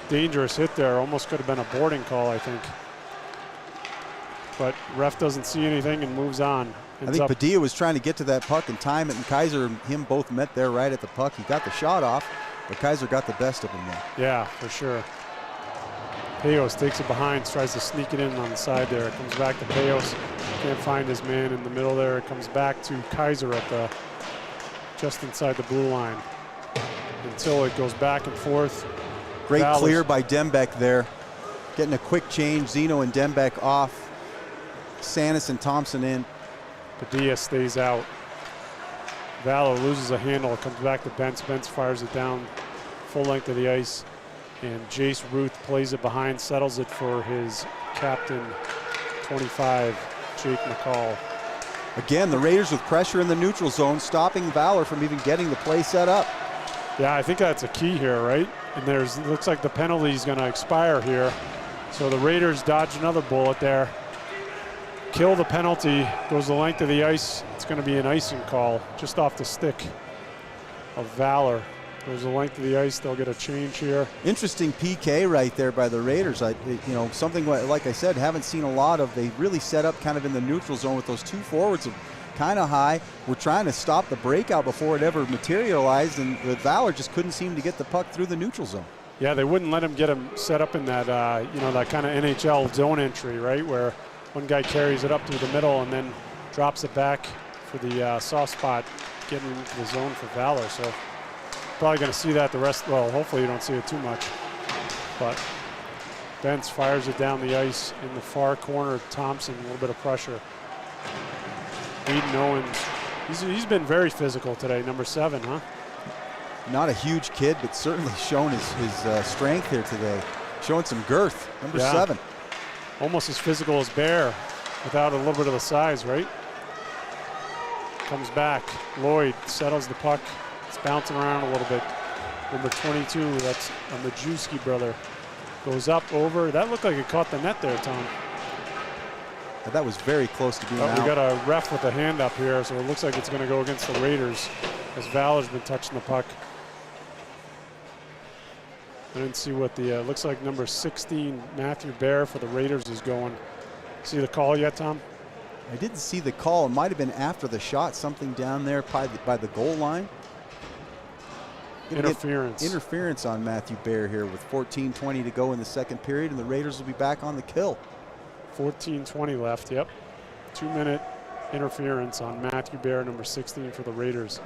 dangerous hit there. Almost could have been a boarding call, I think. But ref doesn't see anything and moves on. I think Padilla was trying to get to that puck and time it, and Kaiser and him both met there right at the puck. He got the shot off, but Kaiser got the best of him there. Yeah, for sure. Payos takes it behind, tries to sneak it in on the side there. It comes back to Payos. Can't find his man in the middle there. It comes back to Kaiser at the just inside the blue line until it goes back and forth. Great clear by Dembeck there. Getting a quick change. Zeno and Dembeck off. Sanis and Thompson in. Padilla stays out. Valor loses a handle. It comes back to Bentz. Bentz fires it down full length of the ice. And Jace Ruth plays it behind, settles it for his captain, 25, Jake McCall. Again, the Raiders with pressure in the neutral zone, stopping Valor from even getting the play set up. Yeah, I think that's a key here, right? And it looks like the penalty is going to expire here. So the Raiders dodge another bullet there. Kill the penalty, goes the length of the ice. It's going to be an icing call just off the stick of Valor. Goes the length of the ice, they'll get a change here. Interesting PK right there by the Raiders. Something like I said, haven't seen a lot of. They really set up kind of in the neutral zone with those two forwards kind of high. We're trying to stop the breakout before it ever materialized, and the Valor just couldn't seem to get the puck through the neutral zone. Yeah, they wouldn't let him get him set up in that, that kind of NHL zone entry, right, where one guy carries it up through the middle and then drops it back for the soft spot, getting into the zone for Valor. So probably going to see that the rest. Well, hopefully you don't see it too much. But Bentz fires it down the ice in the far corner. Thompson, a little bit of pressure. Aiden Owens, he's been very physical today, number 7, huh? Not a huge kid, but certainly shown his strength here today. Showing some girth, number 7. Almost as physical as Bear, without a little bit of the size, right? Comes back. Lloyd settles the puck. It's bouncing around a little bit. Number 22, that's a Majewski brother. Goes up, over. That looked like it caught the net there, Tom. That was very close to being out. We got a ref with a hand up here, so it looks like it's going to go against the Raiders as Valor's been touching the puck. I didn't see what the, looks like number 16, Matthew Bear for the Raiders is going. See the call yet, Tom? I didn't see the call. It might have been after the shot, something down there by the goal line. Interference. Interference on Matthew Baer here with 14:20 to go in the second period, and the Raiders will be back on the kill. 14:20 left, yep. 2-minute interference on Matthew Baer, number 16 for the Raiders.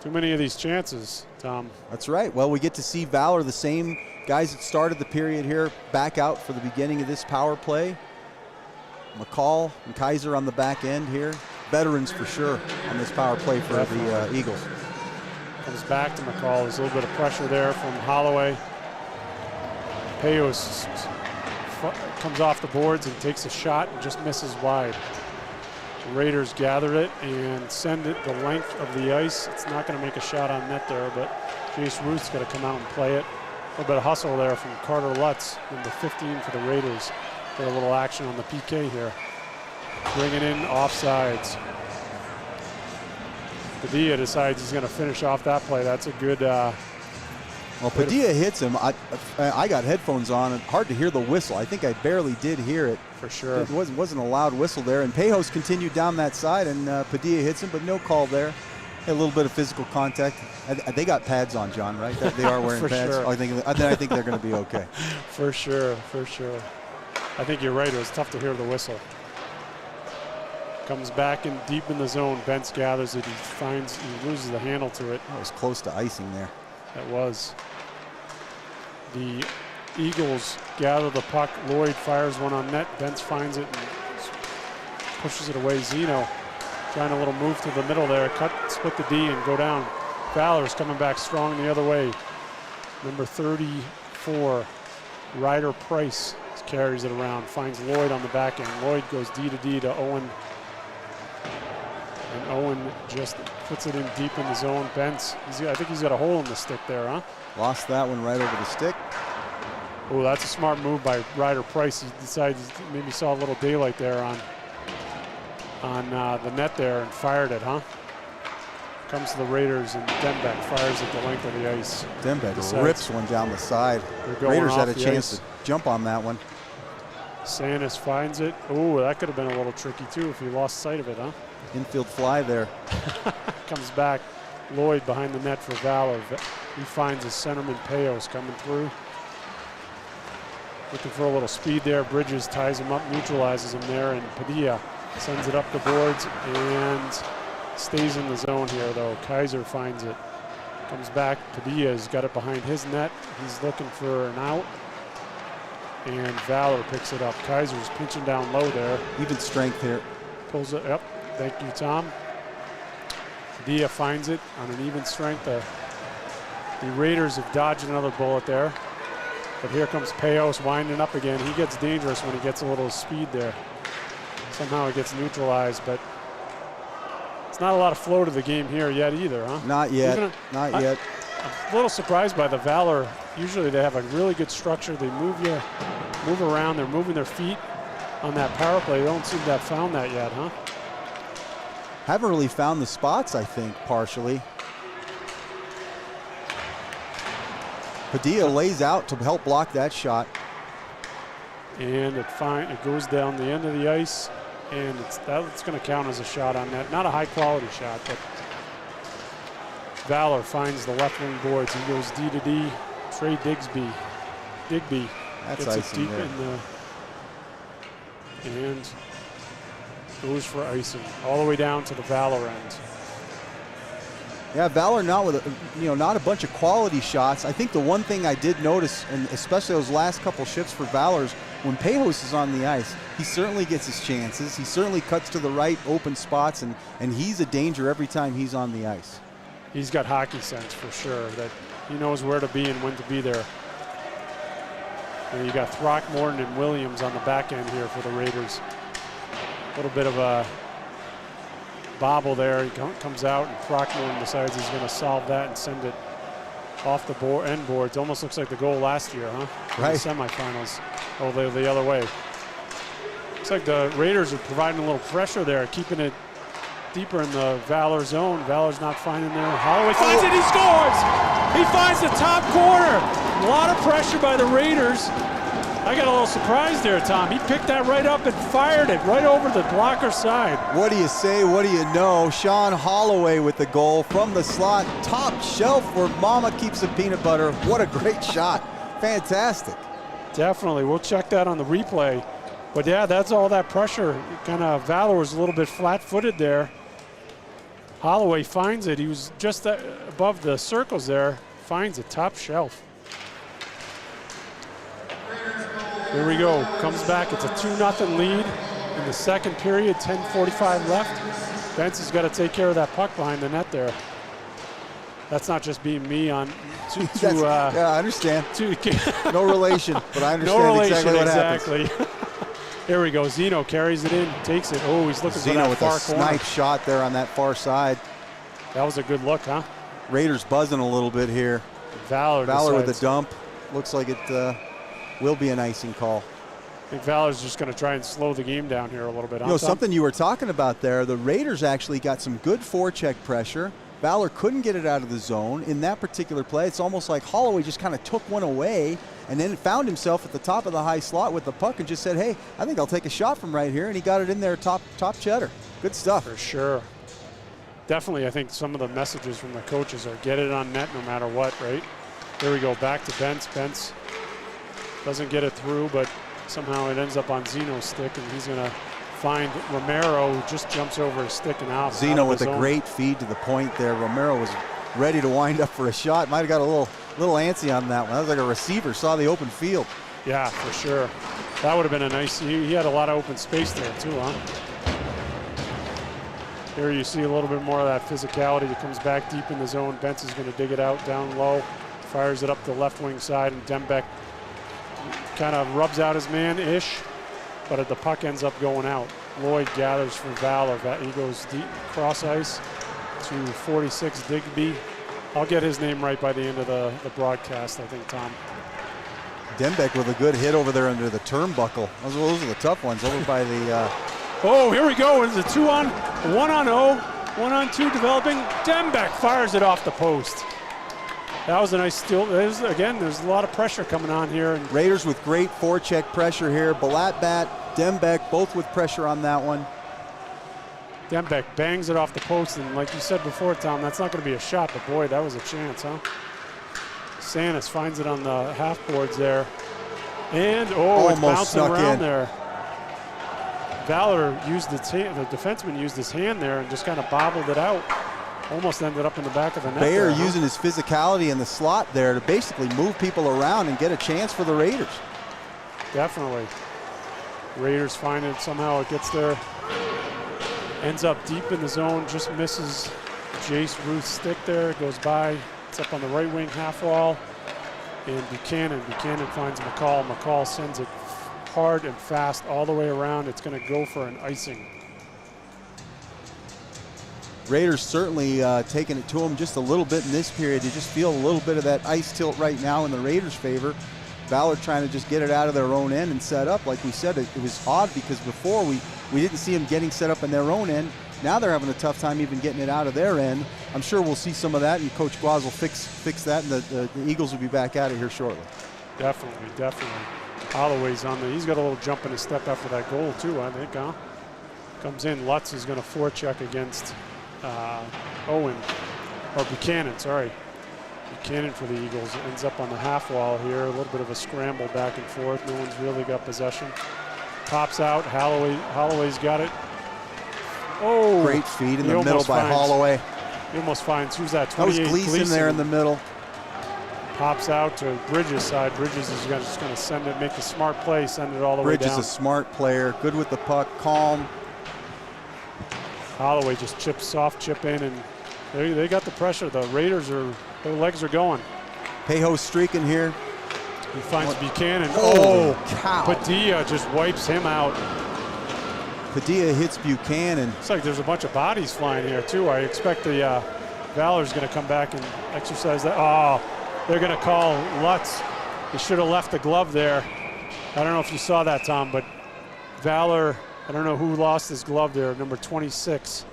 Too many of these chances, Tom. That's right. Well, we get to see Valor, the same guys that started the period here, back out for the beginning of this power play. McCall and Kaiser on the back end here. Veterans for sure on this power play for the Eagles. Comes back to McCall. There's a little bit of pressure there from Holloway. Payos comes off the boards and takes a shot and just misses wide. The Raiders gather it and send it the length of the ice. It's not going to make a shot on net there, but Jesuit's got to come out and play it. A little bit of hustle there from Carter Lutz, number 15 for the Raiders. Get a little action on the PK here. Bringing in offsides. Padilla decides he's going to finish off that play. That's a good. Well, Padilla hits him. I got headphones on. And hard to hear the whistle. I think I barely did hear it. For sure. It wasn't a loud whistle there. And Pejos continued down that side, and Padilla hits him, but no call there. A little bit of physical contact. They got pads on, John, right? They are wearing pads. Sure. I think they're going to be okay. For sure, for sure. I think you're right. It was tough to hear the whistle. Comes back in deep in the zone. Bentz gathers it. He loses the handle to it. That was close to icing there. That was. The Eagles gather the puck. Lloyd fires one on net. Bentz finds it and pushes it away. Zeno trying a little move to the middle there. Split the D and go down. Valor's coming back strong the other way. Number 34, Ryder Price, carries it around. Finds Lloyd on the back end. Lloyd goes D to D to Owen. And Owen just puts it in deep in the zone. Bentz, I think he's got a hole in the stick there, huh? Lost that one right over the stick. Oh, that's a smart move by Ryder Price. He decided maybe saw a little daylight there on the net there and fired it, huh? Comes to the Raiders, and Denbeck fires it the length of the ice. Denbeck rips one down the side. Raiders had a chance to jump on that one. Sandus finds it. Oh, that could have been a little tricky too if he lost sight of it, huh? Infield fly there. Comes back. Lloyd behind the net for Valor. He finds his centerman Pejos coming through. Looking for a little speed there. Bridges ties him up, neutralizes him there, and Padilla sends it up the boards and stays in the zone here though. Kaiser finds it. Comes back. Padilla's got it behind his net. He's looking for an out. And Valor picks it up. Kaiser's pinching down low there. Even strength here. Pulls it up. Thank you, Tom. Padilla finds it on an even strength. The Raiders have dodged another bullet there. But here comes Pejos winding up again. He gets dangerous when he gets a little speed there. Somehow it gets neutralized, but it's not a lot of flow to the game here yet either, huh? Not yet. Not yet. I'm a little surprised by the Valor. Usually they have a really good structure. They move around. They're moving their feet on that power play. They don't seem to have found that yet, huh? Haven't really found the spots, I think, partially. Padilla lays out to help block that shot. And it goes down the end of the ice, and that's going to count as a shot on net. Not a high-quality shot, but Valor finds the left wing boards. He goes D to D. Trey Digby That's gets it icing deep there. and goes for icing all the way down to the Valor end. Yeah, Valor not a bunch of quality shots. I think the one thing I did notice, and especially those last couple shifts for Valor, is when Pejos is on the ice, he certainly gets his chances. He certainly cuts to the right open spots, and he's a danger every time he's on the ice. He's got hockey sense for sure, that he knows where to be and when to be there. And you got Throckmorton and Williams on the back end here for the Raiders. A little bit of a bobble there. He comes out, and Throckmorton decides he's going to solve that and send it off the end boards. Almost looks like the goal last year, huh? Right. In the semifinals. Oh, they're the other way. Looks like the Raiders are providing a little pressure there, keeping it deeper in the Valor zone. Valor's not finding there. Holloway finds it, he scores! He finds the top corner. A lot of pressure by the Raiders. I got a little surprised there, Tom. He picked that right up and fired it right over the blocker side. What do you say? What do you know? Sean Holloway with the goal from the slot. Top shelf where Mama keeps the peanut butter. What a great shot. Fantastic. Definitely. We'll check that on the replay. But yeah, that's all that pressure. Kind of Valor was a little bit flat-footed there. Holloway finds it. He was just above the circles there. Finds it, top shelf. Here we go. Comes back. It's a 2-0 lead in the second period. 10:45 left. Benson's got to take care of that puck behind the net there. That's not just being me on. Yeah, I understand. No relation, but I understand no relation, exactly what exactly. happens. Here we go. Zeno carries it in, takes it. Oh, he's looking for that with far a snipe shot there on that far side. That was a good look, huh? Raiders buzzing a little bit here. Valor with a dump. Looks like it will be an icing call. I think Valor's just going to try and slow the game down here a little bit. You know, something you were talking about there, the Raiders actually got some good forecheck pressure. Valor couldn't get it out of the zone. In that particular play, it's almost like Holloway just kind of took one away and then found himself at the top of the high slot with the puck and just said, hey, I think I'll take a shot from right here, and he got it in there top cheddar. Good stuff. For sure. Definitely, I think some of the messages from the coaches are get it on net no matter what, right? Here we go, back to Bence. Bence doesn't get it through, but somehow it ends up on Zeno's stick, and he's going to find Romero, who just jumps over his stick and out. Zeno with a great feed to the point there. Romero was ready to wind up for a shot. Might have got a little antsy on that one. That was like a receiver saw the open field. Yeah, for sure. That would have been a nice, he had a lot of open space there too, huh? Here you see a little bit more of that physicality. It comes back deep in the zone. Bence is going to dig it out down low, fires it up the left wing side, and Dembeck kind of rubs out his man-ish, but the puck ends up going out. Lloyd gathers for Valor. He goes deep cross ice to 46 Digby. I'll get his name right by the end of the broadcast, I think, Tom. Dembeck with a good hit over there under the turnbuckle. Those are the tough ones over by the... Oh, here we go. It's a 1-on-0, 1-on-2 developing. Dembeck fires it off the post. That was a nice steal. There's a lot of pressure coming on here. And Raiders with great forecheck pressure here. Balatbat, Dembeck, both with pressure on that one. Dembeck bangs it off the post, and like you said before, Tom, that's not going to be a shot, but boy, that was a chance, huh? Sanis finds it on the half boards there. And, it's bouncing around there. Valor used the defenseman used his hand there and just kind of bobbled it out. Almost ended up in the back of the net. Bayer using his physicality in the slot there to basically move people around and get a chance for the Raiders. Definitely. Raiders find it. Somehow it gets there. Ends up deep in the zone. Just misses Jace Ruth's stick there. Goes by. It's up on the right wing half wall. And Buchanan finds McCall. McCall sends it hard and fast all the way around. It's going to go for an icing. Raiders certainly taking it to them just a little bit in this period. You just feel a little bit of that ice tilt right now in the Raiders' favor. Valor trying to just get it out of their own end and set up. Like we said, it was odd because before we didn't see them getting set up in their own end. Now they're having a tough time even getting it out of their end. I'm sure we'll see some of that, and Coach Guaz will fix that, and the Eagles will be back at it here shortly. Definitely. Holloway's on there. He's got a little jump in his step after that goal too, I think, huh? Comes in. Lutz is going to forecheck against Buchanan, sorry. Buchanan for the Eagles. Ends up on the half wall here. A little bit of a scramble back and forth. No one's really got possession. Pops out. Holloway's got it. Oh! Great feed in the middle by Holloway. He almost finds, who's that? That was Gleason there in the middle. Pops out to Bridges' side. Bridges is just going to send it, make a smart play, send it all the way down. Bridges a smart player, good with the puck, calm. Holloway just soft chip in, and they got the pressure. The Raiders their legs are going. Pejo's streaking here. He finds Buchanan. Cow. Padilla just wipes him out. Padilla hits Buchanan. Looks like there's a bunch of bodies flying here too. I expect the Valor's going to come back and exercise that. Oh, they're going to call Lutz. He should have left the glove there. I don't know if you saw that, Tom, but Valor, I don't know who lost his glove there, number 26.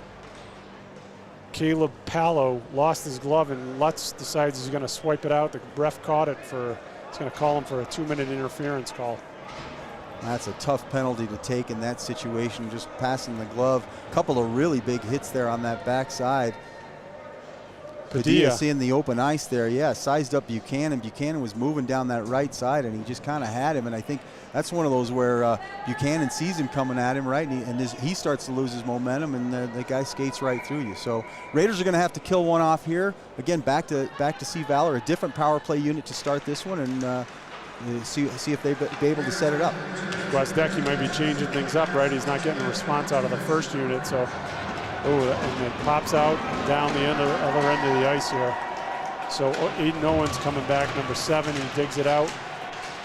Caleb Palo lost his glove, and Lutz decides he's going to swipe it out. The ref caught it he's going to call him for a 2-minute interference call. That's a tough penalty to take in that situation, just passing the glove. A couple of really big hits there on that backside. Padilla seeing the open ice there, yeah, sized up Buchanan. Buchanan was moving down that right side, and he just kind of had him. And I think that's one of those where Buchanan sees him coming at him, right, and he starts to lose his momentum, and the guy skates right through you. So Raiders are going to have to kill one off here. Again, back to see Valor, a different power play unit to start this one, and see if they'll be able to set it up. Gwozdecky might be changing things up, right? He's not getting a response out of the first unit, so. Oh, and it pops out and down the other end of the ice here. So Aiden Owens coming back, number 7. He digs it out.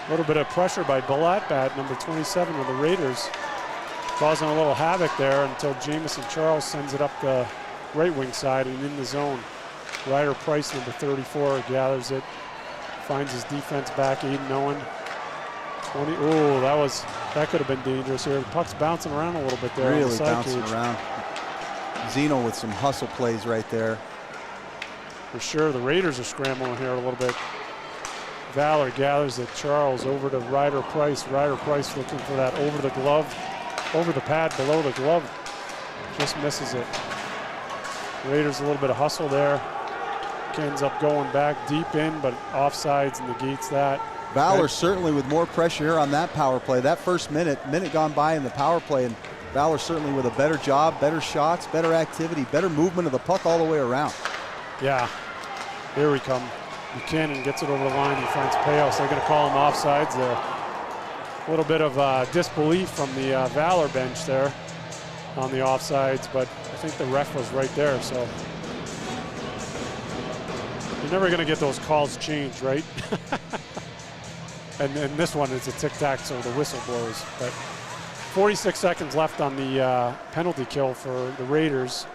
A little bit of pressure by Balatbat, number 27 of the Raiders, causing a little havoc there until Jamison Charles sends it up the right wing side and in the zone. Ryder Price, number 34, gathers it, finds his defense back. Aiden Owen, 20. Oh, that could have been dangerous here. The puck's bouncing around a little bit there. Really on the side bouncing cage. Around. Zeno with some hustle plays right there. For sure, the Raiders are scrambling here a little bit. Valor gathers it. Charles over to Ryder Price. Ryder Price looking for that over the glove, over the pad, below the glove. Just misses it. Raiders a little bit of hustle there. Ends up going back deep in, but offsides negates that. Valor certainly with more pressure here on that power play. That first minute gone by in the power play, and Valor certainly with a better job, better shots, better activity, better movement of the puck all the way around. Yeah, here we come. Buchanan gets it over the line. He finds Payos. They're going to call him offsides there. A little bit of disbelief from the Valor bench there on the offsides, but I think the ref was right there. So you're never going to get those calls changed, right? and this one is a tic-tac, so the whistle blows. But 46 seconds left on the penalty kill for the Raiders.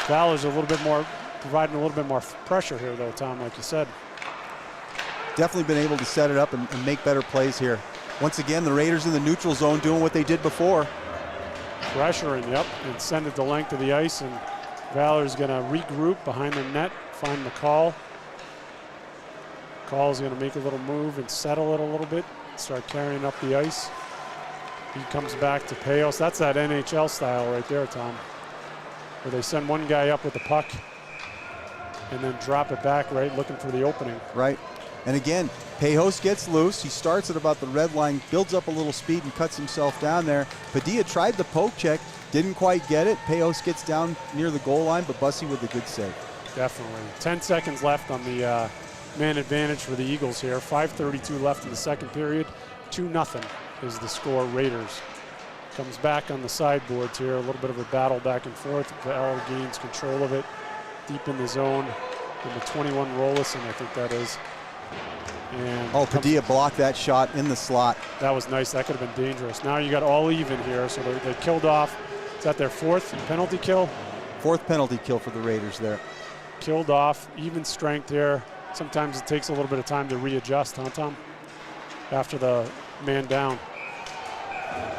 Valor's a little bit more, providing a little bit more pressure here, though, Tom, like you said. Definitely been able to set it up and make better plays here. Once again, the Raiders in the neutral zone doing what they did before. Pressuring, yep, and send it the length of the ice, and Valor's going to regroup behind the net, find McCall. McCall's going to make a little move and settle it a little bit, start carrying up the ice. He comes back to Payos. That's that NHL style right there, Tom, where they send one guy up with the puck and then drop it back, right, looking for the opening. Right. And again, Payos gets loose. He starts at about the red line, builds up a little speed and cuts himself down there. Padilla tried the poke check, didn't quite get it. Payos gets down near the goal line, but Bussy with a good save. Definitely. 10 seconds left on the man advantage for the Eagles here. 5:32 left in the second period. 2-0 is the score. Raiders. Comes back on the sideboards here. A little bit of a battle back and forth. Valor gains control of it. Deep in the zone. Number 21, Rollison, I think that is. And Padilla blocked that shot in the slot. That was nice. That could have been dangerous. Now you got all even here. So they killed off. Is that their 4th penalty kill? 4th penalty kill for the Raiders there. Killed off. Even strength here. Sometimes it takes a little bit of time to readjust, huh, Tom? After the man down.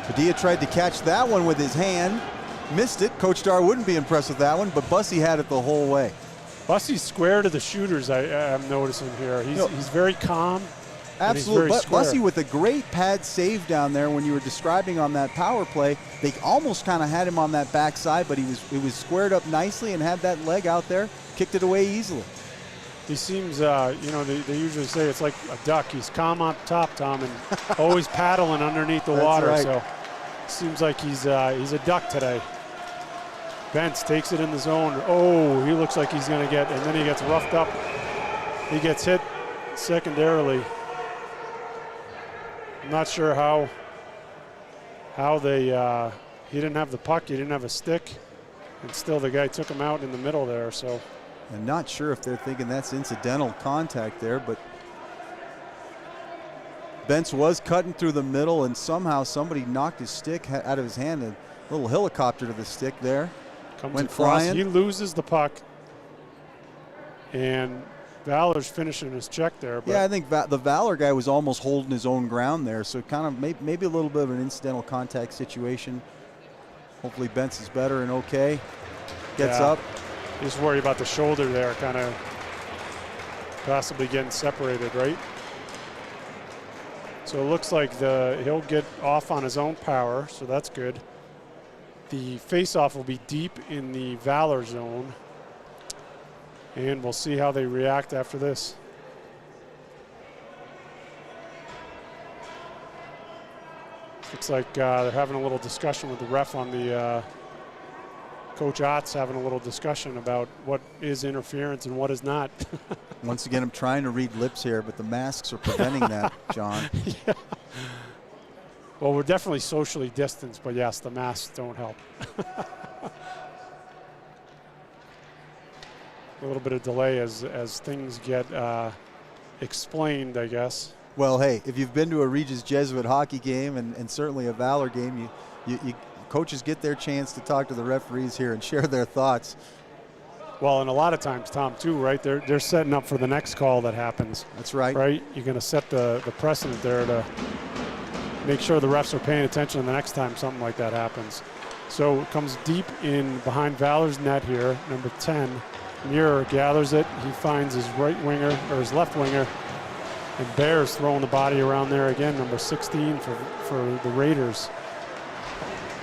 Padilla tried to catch that one with his hand. Missed it. Coach Dar wouldn't be impressed with that one, but Bussy had it the whole way. Bussy's square to the shooters, I'm noticing here. He's very calm. Absolutely. Bussy with a great pad save down there when you were describing on that power play. They almost kind of had him on that backside, but he was squared up nicely and had that leg out there, kicked it away easily. He seems, they usually say it's like a duck. He's calm on top, Tom, and always paddling underneath the water. Right. So seems like he's a duck today. Bentz takes it in the zone. Oh, he looks like he's going to get, and then he gets roughed up. He gets hit secondarily. I'm not sure how they, he didn't have the puck, he didn't have a stick, and still the guy took him out in the middle there, so. I'm not sure if they're thinking that's incidental contact there, but Bentz was cutting through the middle, and somehow somebody knocked his stick out of his hand. A little helicopter to the stick there. Went across. Flying. He loses the puck, and Valor's finishing his check there. But yeah, I think the Valor guy was almost holding his own ground there, so kind of maybe a little bit of an incidental contact situation. Hopefully Bentz is better and okay. Gets up. Just worry about the shoulder there, kind of possibly getting separated, right? So it looks like he'll get off on his own power, so that's good. The face-off will be deep in the Valor zone, and we'll see how they react after this. Looks like they're having a little discussion with the ref on the Coach Ott's having a little discussion about what is interference and what is not. Once again, I'm trying to read lips here, but the masks are preventing that, John. Yeah. Well, we're definitely socially distanced, but yes, the masks don't help. A little bit of delay as things get explained, I guess. Well, hey, if you've been to a Regis Jesuit hockey game and certainly a Valor game, you coaches get their chance to talk to the referees here and share their thoughts. Well, and a lot of times, Tom, too, right? They're setting up for the next call that happens. That's right. Right? You're going to set the precedent there to make sure the refs are paying attention the next time something like that happens. So it comes deep in behind Valor's net here, number 10. Muir gathers it. He finds his right winger, or his left winger, and Bear's throwing the body around there again, number 16 for the Raiders.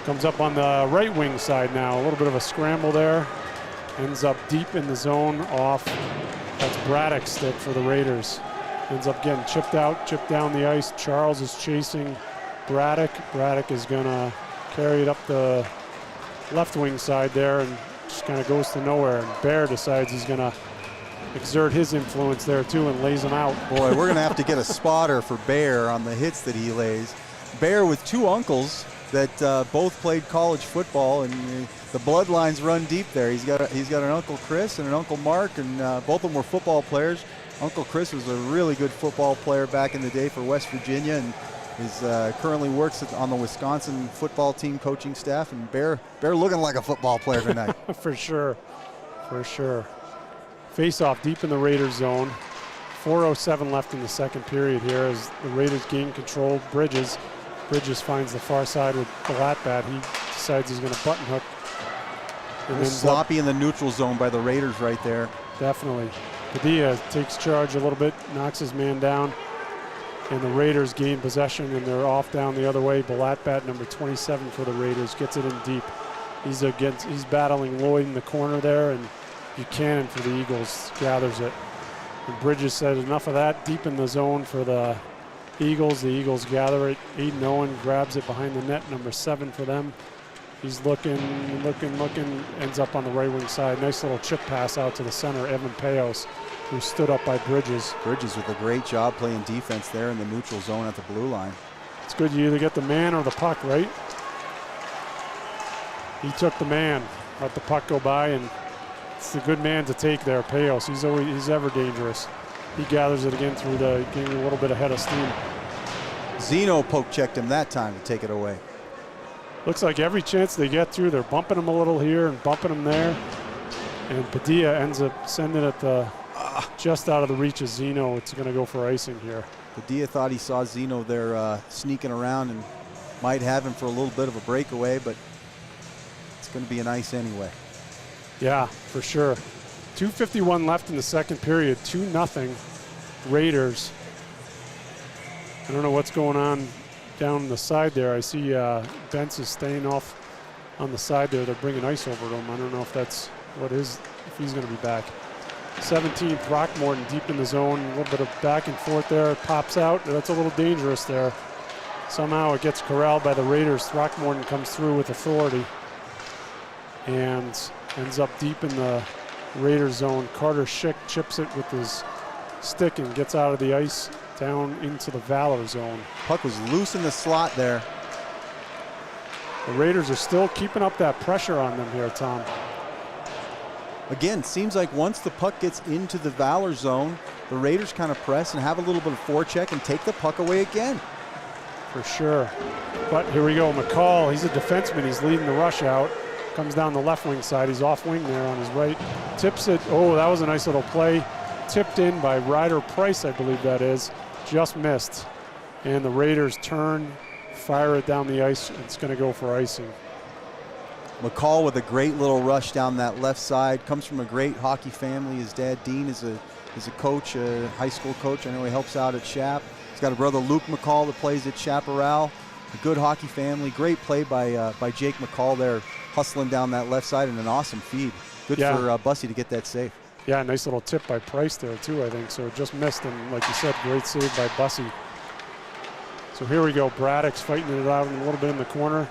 Comes up on the right wing side now. A little bit of a scramble there. Ends up deep in the zone off. That's Braddock's stick for the Raiders. Ends up getting chipped out, chipped down the ice. Charles is chasing Braddock. Braddock is going to carry it up the left wing side there and just kind of goes to nowhere. And Bear decides he's going to exert his influence there too and lays him out. Boy, we're going to have to get a spotter for Bear on the hits that he lays. Bear with two uncles that both played college football, and the bloodlines run deep there. He's got an Uncle Chris and an Uncle Mark, and both of them were football players. Uncle Chris was a really good football player back in the day for West Virginia, and is currently works on the Wisconsin football team coaching staff. And Bear looking like a football player tonight. For sure. Face-off deep in the Raiders zone. 4:07 left in the second period here as the Raiders gain control. Bridges finds the far side with Blatbat. He decides he's going to button hook. And sloppy in the neutral zone by the Raiders right there. Definitely. Padilla takes charge a little bit, knocks his man down, and the Raiders gain possession, and they're off down the other way. Blatbat, number 27 for the Raiders, gets it in deep. He's battling Lloyd in the corner there, and Buchanan for the Eagles gathers it. And Bridges said enough of that. Deep in the zone for the Eagles. The Eagles gather it. Aiden Owen grabs it behind the net, number 7 for them. He's looking, ends up on the right wing side. Nice little chip pass out to the center, Evan Payos, who stood up by Bridges. Bridges with a great job playing defense there in the neutral zone at the blue line. It's good you either get the man or the puck, right? He took the man, let the puck go by, and it's a good man to take there, Payos. He's ever dangerous. He gathers it again through getting a little bit ahead of steam. Zeno poke checked him that time to take it away. Looks like every chance they get through, they're bumping him a little here and bumping him there. And Padilla ends up sending it just out of the reach of Zeno. It's going to go for icing here. Padilla thought he saw Zeno there sneaking around and might have him for a little bit of a breakaway, but it's going to be an ice anyway. Yeah, for sure. 2:51 left in the second period, 2-0 Raiders. I don't know what's going on down the side there. I see Bentz is staying off on the side there. They're bringing ice over to him. I don't know if that's if he's going to be back. 17, Throckmorton deep in the zone. A little bit of back and forth there. It pops out. That's a little dangerous there. Somehow it gets corralled by the Raiders. Throckmorton comes through with authority and ends up deep in the Raiders zone. Carter Schick chips it with his stick and gets out of the ice down into the Valor zone. Puck was loose in the slot there. The Raiders are still keeping up that pressure on them here, Tom. Again, seems like once the puck gets into the Valor zone, the Raiders kind of press and have a little bit of forecheck and take the puck away again. For sure. But here we go. McCall, he's a defenseman. He's leading the rush out. Comes down the left wing side. He's off wing there on his right. Tips it. Oh, that was a nice little play. Tipped in by Ryder Price, I believe that is. Just missed. And the Raiders turn, fire it down the ice. It's going to go for icing. McCall with a great little rush down that left side. Comes from a great hockey family. His dad, Dean, is a coach, a high school coach. I know he helps out at Shap. He's got a brother, Luke McCall, that plays at Chaparral. A good hockey family. Great play by Jake McCall there, hustling down that left side, and an awesome feed. Good for Bussy to get that save. Yeah, nice little tip by Price there too, I think. So it just missed, and like you said, great save by Bussy. So here we go. Braddock's fighting it out a little bit in the corner.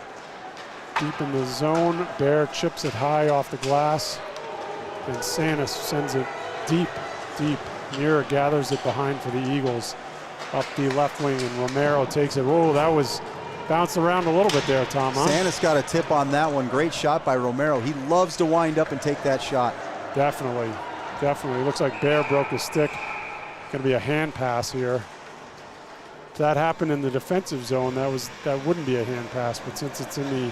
Deep in the zone. Bear chips it high off the glass. And Sanis sends it deep, deep. Mira gathers it behind for the Eagles. Up the left wing, and Romero takes it. Whoa, that was bounced around a little bit there, Tom, huh? Sanis got a tip on that one. Great shot by Romero. He loves to wind up and take that shot. Definitely, definitely. Looks like Bear broke his stick. Going to be a hand pass here. If that happened in the defensive zone, that wouldn't be a hand pass, but since it's in the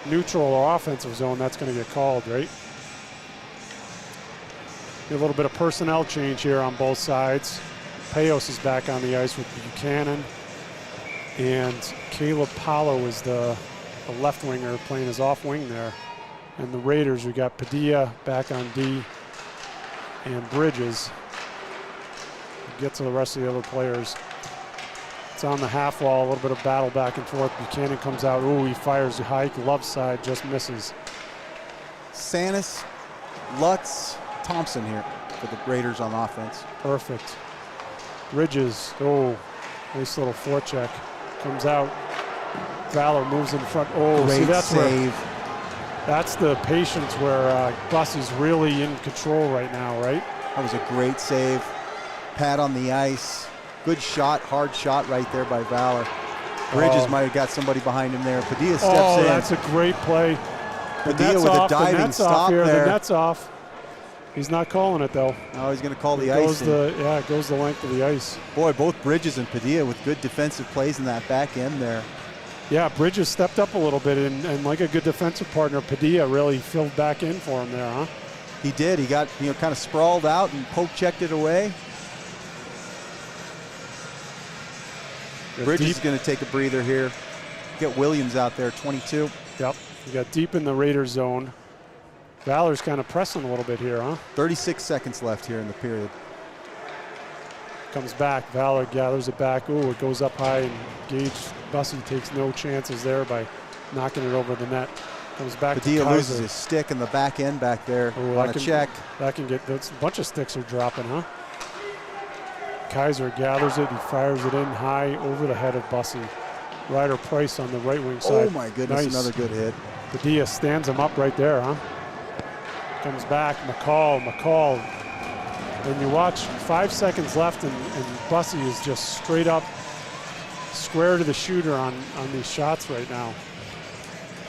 neutral or offensive zone, that's going to get called, right? A little bit of personnel change here on both sides. Payos is back on the ice with Buchanan, and Caleb Paulo is the left winger playing his off wing there. And the Raiders, we got Padilla back on D, and Bridges. We'll get to the rest of the other players. It's on the half wall, a little bit of battle back and forth. Buchanan comes out. Ooh, he fires the hike, left side, just misses. Sanis, Lutz, Thompson here for the Raiders on offense. Perfect. Regis, oh, nice little forecheck. Comes out. Valor moves in front. Oh, great see, that's save. That's the patience where Bussy's really in control right now, right? That was a great save. Pad on the ice. Good shot, hard shot right there by Valor. Bridges might have got somebody behind him there. Padilla steps in. Oh, that's a great play. Padilla with a diving stop there. The net's off. He's not calling it, though. Oh, he's going to call the ice. It goes the length of the ice. Boy, both Bridges and Padilla with good defensive plays in that back end there. Yeah, Bridges stepped up a little bit, and like a good defensive partner, Padilla really filled back in for him there, huh? He did. He got kind of sprawled out and poke-checked it away. Bridges is going to take a breather here. Get Williams out there, 22. Yep, you got deep in the Raiders zone. Valor's kind of pressing a little bit here, huh? 36 seconds left here in the period. Comes back, Valor gathers it back. Ooh, it goes up high, and Gage Bussy takes no chances there by knocking it over the net. Comes back Padilla to Kaiser. loses his stick in the back end back there on a check. That can get, a bunch of sticks are dropping, huh? Kaiser gathers it, he fires it in high over the head of Bussy. Ryder Price on the right wing side. Oh my goodness, nice. Another good hit. Padilla stands him up right there, huh? Comes back, McCall. And you watch, 5 seconds left, and Bussy is just straight up square to the shooter on these shots right now.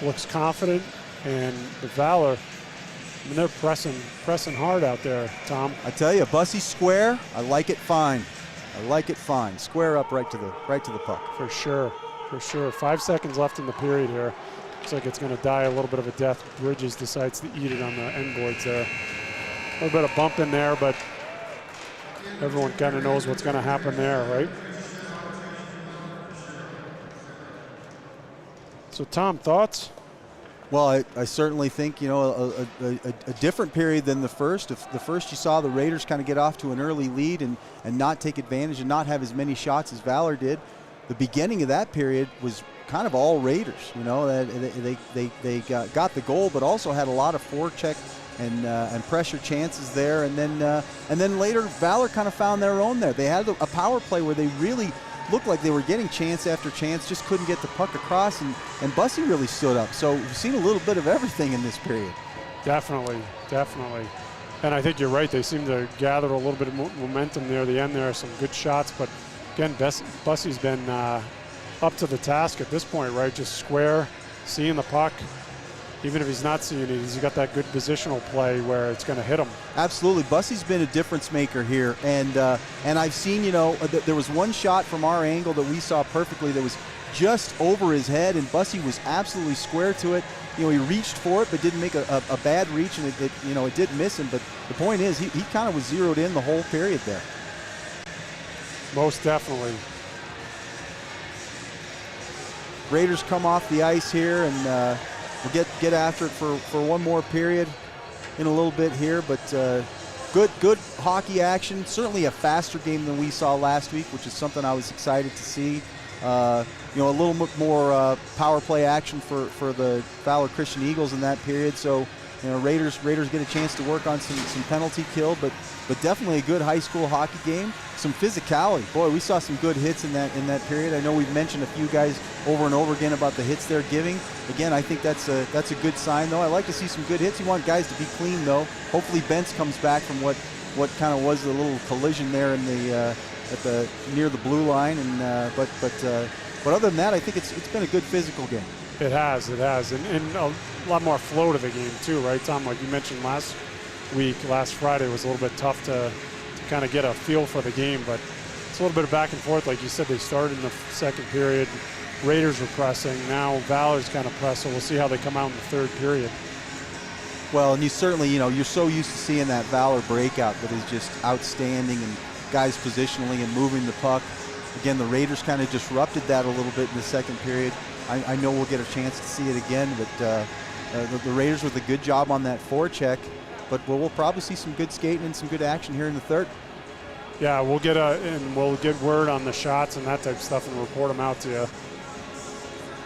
Looks confident, and the Valor, I mean, they're pressing hard out there, Tom. I tell you, Bussy square, I like it fine. I like it fine. Square up right to the puck. For sure. 5 seconds left in the period here. Looks like it's going to die a little bit of a death. Bridges decides to eat it on the end boards there. A little bit of bump in there, but everyone kind of knows what's going to happen there, right? So, Tom, thoughts? Well, I certainly think, a different period than the first. If the first you saw the Raiders kind of get off to an early lead and not take advantage and not have as many shots as Valor did, the beginning of that period was kind of all Raiders. They got the goal, but also had a lot of forecheck and pressure chances there. And then later, Valor kind of found their own there. They had a power play where they really looked like they were getting chance after chance, just couldn't get the puck across, and Bussy really stood up. So we've seen a little bit of everything in this period. Definitely. And I think you're right. They seem to gather a little bit of momentum near the end there. Some good shots, but again, Bussy's been up to the task at this point, right? Just square, seeing the puck. Even if he's not seeing it, he's got that good positional play where it's going to hit him. Absolutely. Bussy's been a difference maker here. And I've seen, there was one shot from our angle that we saw perfectly that was just over his head, and Bussy was absolutely square to it. He reached for it but didn't make a bad reach, and it did miss him. But the point is, he kind of was zeroed in the whole period there. Most definitely. Raiders come off the ice here, and we'll get after it for one more period in a little bit here, but good hockey action. Certainly a faster game than we saw last week, which is something I was excited to see. A little bit more power play action for the Valor Christian Eagles in that period. So, Raiders get a chance to work on some penalty kill, but definitely a good high school hockey game. Some physicality. Boy, we saw some good hits in that period. I know we've mentioned a few guys over and over again about the hits they're giving. Again, I think that's a good sign, though. I like to see some good hits. You want guys to be clean, though. Hopefully Bentz comes back from what kind of was the little collision there in the near the blue line. And but other than that, I think it's been a good physical game. It has, and a lot more flow to the game too, right, Tom? Like you mentioned last Friday was a little bit tough to kind of get a feel for the game, but it's a little bit of back and forth. Like you said, they started in the second period. Raiders were pressing. Now Valor's kind of pressed, so we'll see how they come out in the third period. Well, and you certainly, you're so used to seeing that Valor breakout that is just outstanding, and guys positionally and moving the puck. Again, the Raiders kind of disrupted that a little bit in the second period. I know we'll get a chance to see it again, but the Raiders with a good job on that forecheck. But we'll probably see some good skating and some good action here in the third. Yeah, we'll get word on the shots and that type of stuff and report them out to you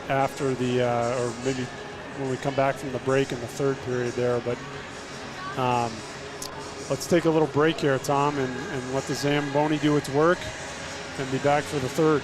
after or maybe when we come back from the break in the third period there. But let's take a little break here, Tom, and let the Zamboni do its work and be back for the third.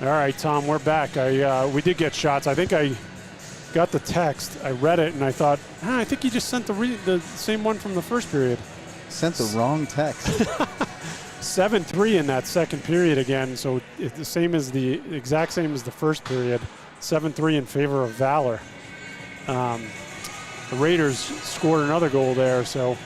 All right, Tom, we're back. We did get shots. I think I got the text. I read it, and I thought, I think you just sent the same one from the first period. Sent the wrong text. 7-3 in that second period again, so it's the exact same as the first period. 7-3 in favor of Valor. The Raiders scored another goal there, so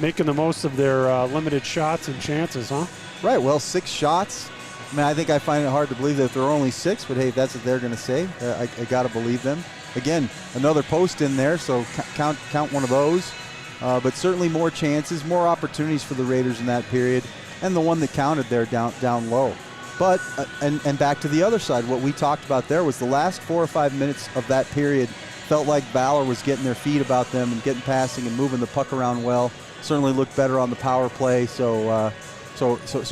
making the most of their limited shots and chances, huh? Right, well, 6 shots. I mean, I think I find it hard to believe that there are only 6, but hey, if that's what they're going to say, I got to believe them. Again, another post in there, so count one of those. But certainly more chances, more opportunities for the Raiders in that period, and the one that counted there down low. But, and back to the other side, what we talked about there was the last 4 or 5 minutes of that period felt like Valor was getting their feet about them and getting passing and moving the puck around well. Certainly looked better on the power play, so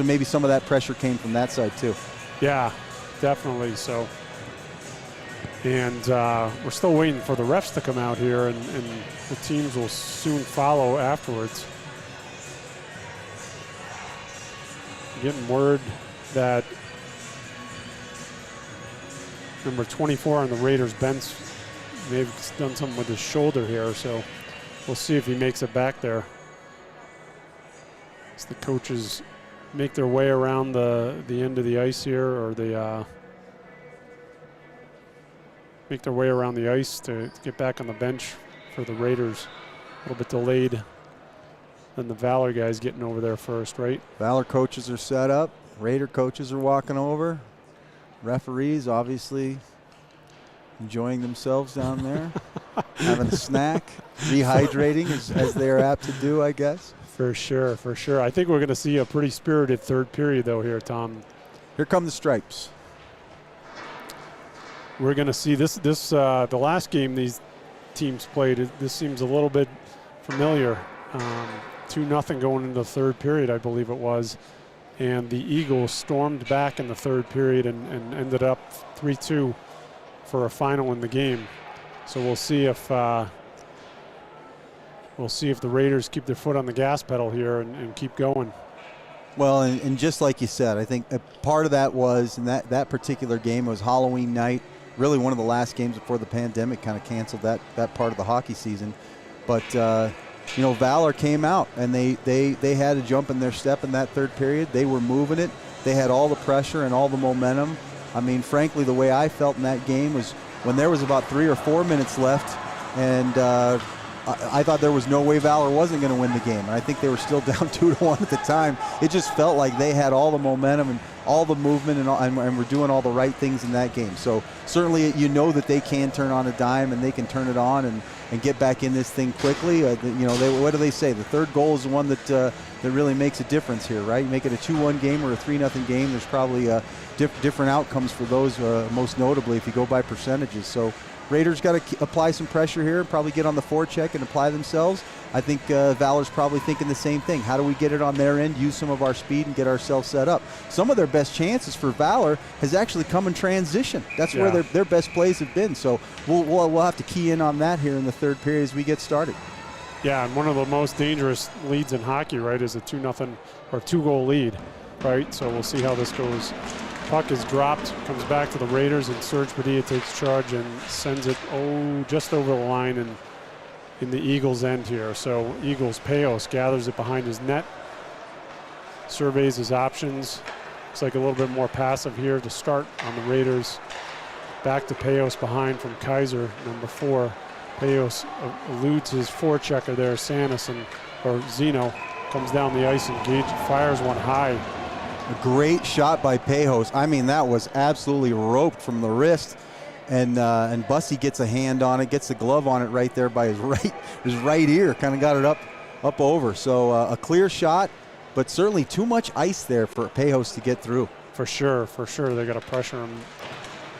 maybe some of that pressure came from that side too. Yeah, definitely so. And we're still waiting for the refs to come out here, and the teams will soon follow afterwards. Getting word that number 24 on the Raiders bench may have done something with his shoulder here, so we'll see if he makes it back there. As the coaches make their way around the end of the ice here, or make their way around the ice to get back on the bench for the Raiders. A little bit delayed than the Valor guys getting over there first, right? Valor coaches are set up. Raider coaches are walking over. Referees obviously enjoying themselves down there, having a snack, rehydrating as they are apt to do, I guess. For sure, for sure. I think we're going to see a pretty spirited third period, though, here, Tom. Here come the Stripes. We're going to see this the last game these teams played. This seems a little bit familiar. 2-0 going into the third period, I believe it was. And the Eagles stormed back in the third period and ended up 3-2 for a final in the game. So we'll see if the Raiders keep their foot on the gas pedal here and keep going. Well, and just like you said, I think a part of that was, in that particular game, was Halloween night, really one of the last games before the pandemic kind of canceled that part of the hockey season. But, Valor came out, and they had a jump in their step in that third period. They were moving it. They had all the pressure and all the momentum. I mean, frankly, the way I felt in that game was when there was about 3 or 4 minutes left, and I thought there was no way Valor wasn't going to win the game. And I think they were still down 2-1 at the time. It just felt like they had all the momentum and all the movement and were doing all the right things in that game. So certainly that they can turn on a dime and they can turn it on and get back in this thing quickly. What do they say? The third goal is the one that really makes a difference here, right? You make it a 2-1 game or a 3-0 game, there's probably different outcomes for those, most notably if you go by percentages. So Raiders got to apply some pressure here, probably get on the forecheck and apply themselves. I think Valor's probably thinking the same thing. How do we get it on their end, use some of our speed, and get ourselves set up? Some of their best chances for Valor has actually come in transition. That's where their best plays have been. So we'll have to key in on that here in the third period as we get started. Yeah, and one of the most dangerous leads in hockey, right, is a 2-0 or 2-goal lead, right? So we'll see how this goes. Puck is dropped, comes back to the Raiders, and Serge Padilla takes charge and sends it just over the line and in the Eagles' end here. So Eagles, Payos gathers it behind his net, surveys his options. Looks like a little bit more passive here to start on the Raiders. Back to Payos behind from Kaiser, number 4. Payos eludes his forechecker there, Zeno, comes down the ice and fires one high. A great shot by Payos. I mean, that was absolutely roped from the wrist. And Bussy gets a hand on it, gets the glove on it right there by his right ear, kind of got it up over. So a clear shot, but certainly too much ice there for Payos to get through. For sure. They got to pressure him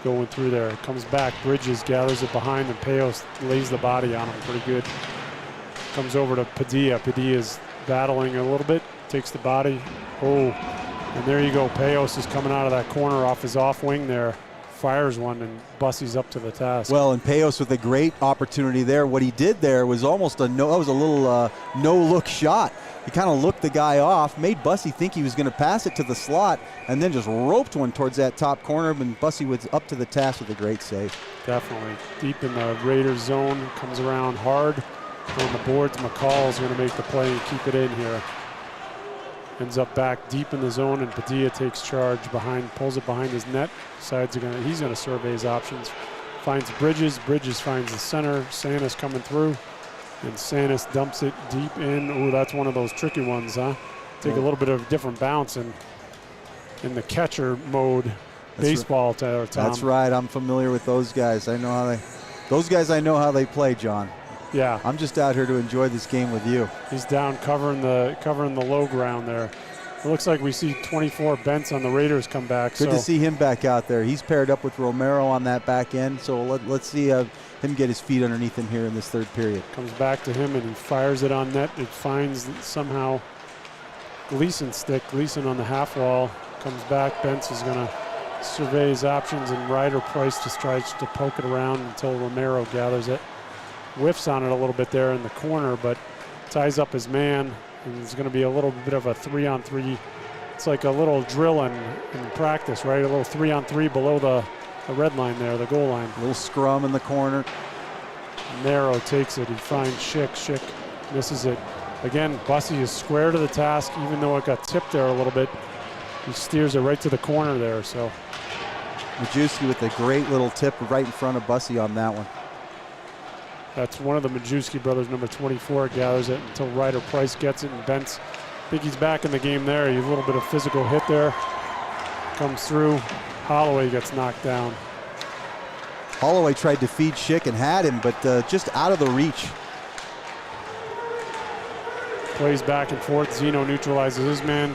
going through there. Comes back, Bridges gathers it behind, and Payos lays the body on him pretty good. Comes over to Padilla. Padilla's battling a little bit, takes the body. And there you go. Payos is coming out of that corner off his off wing there. fires one, and Bussy's up to the task. Well, and Payos with a great opportunity there. What he did there was almost that was a little no-look shot. He kind of looked the guy off, made Bussy think he was going to pass it to the slot, and then just roped one towards that top corner, and Bussy was up to the task with a great save. Definitely. Deep in the Raiders zone, comes around hard on the boards. McCall is going to make the play and keep it in here. Ends up back deep in the zone, and Padilla takes charge behind, pulls it behind his net. Decides he's going to survey his options. Finds Bridges. Bridges finds the center. Sanis coming through, and Sanis dumps it deep in. Ooh, that's one of those tricky ones, huh? Take a little bit of a different bounce in the catcher mode. Baseball, Tom. That's right. I'm familiar with those guys. I know how they play, John. Yeah. I'm just out here to enjoy this game with you. He's down covering the low ground there. It looks like we see 24 Bents on the Raiders come back. Good to see him back out there. He's paired up with Romero on that back end, so let's see him get his feet underneath him here in this third period. Comes back to him, and he fires it on net. It finds somehow Gleason's stick. Gleason on the half wall. Comes back. Bents is going to survey his options, and Ryder Price just tries to poke it around until Romero gathers it. Whiffs on it a little bit there in the corner, but ties up his man, and it's going to be a little bit of a 3-on-3. It's like a little drill in practice, right? A little 3-on-3 below the red line there, the goal line. A little scrum in the corner. Narrow takes it. He finds Schick. Schick misses it. Again, Bussy is square to the task, even though it got tipped there a little bit. He steers it right to the corner there. So Majewski with a great little tip right in front of Bussy on that one. That's one of the Majewski brothers, number 24, gathers it until Ryder Price gets it, and Bents, I think he's back in the game there. A little bit of physical hit there. Comes through. Holloway gets knocked down. Holloway tried to feed Schick and had him, but just out of the reach. Plays back and forth. Zeno neutralizes his man.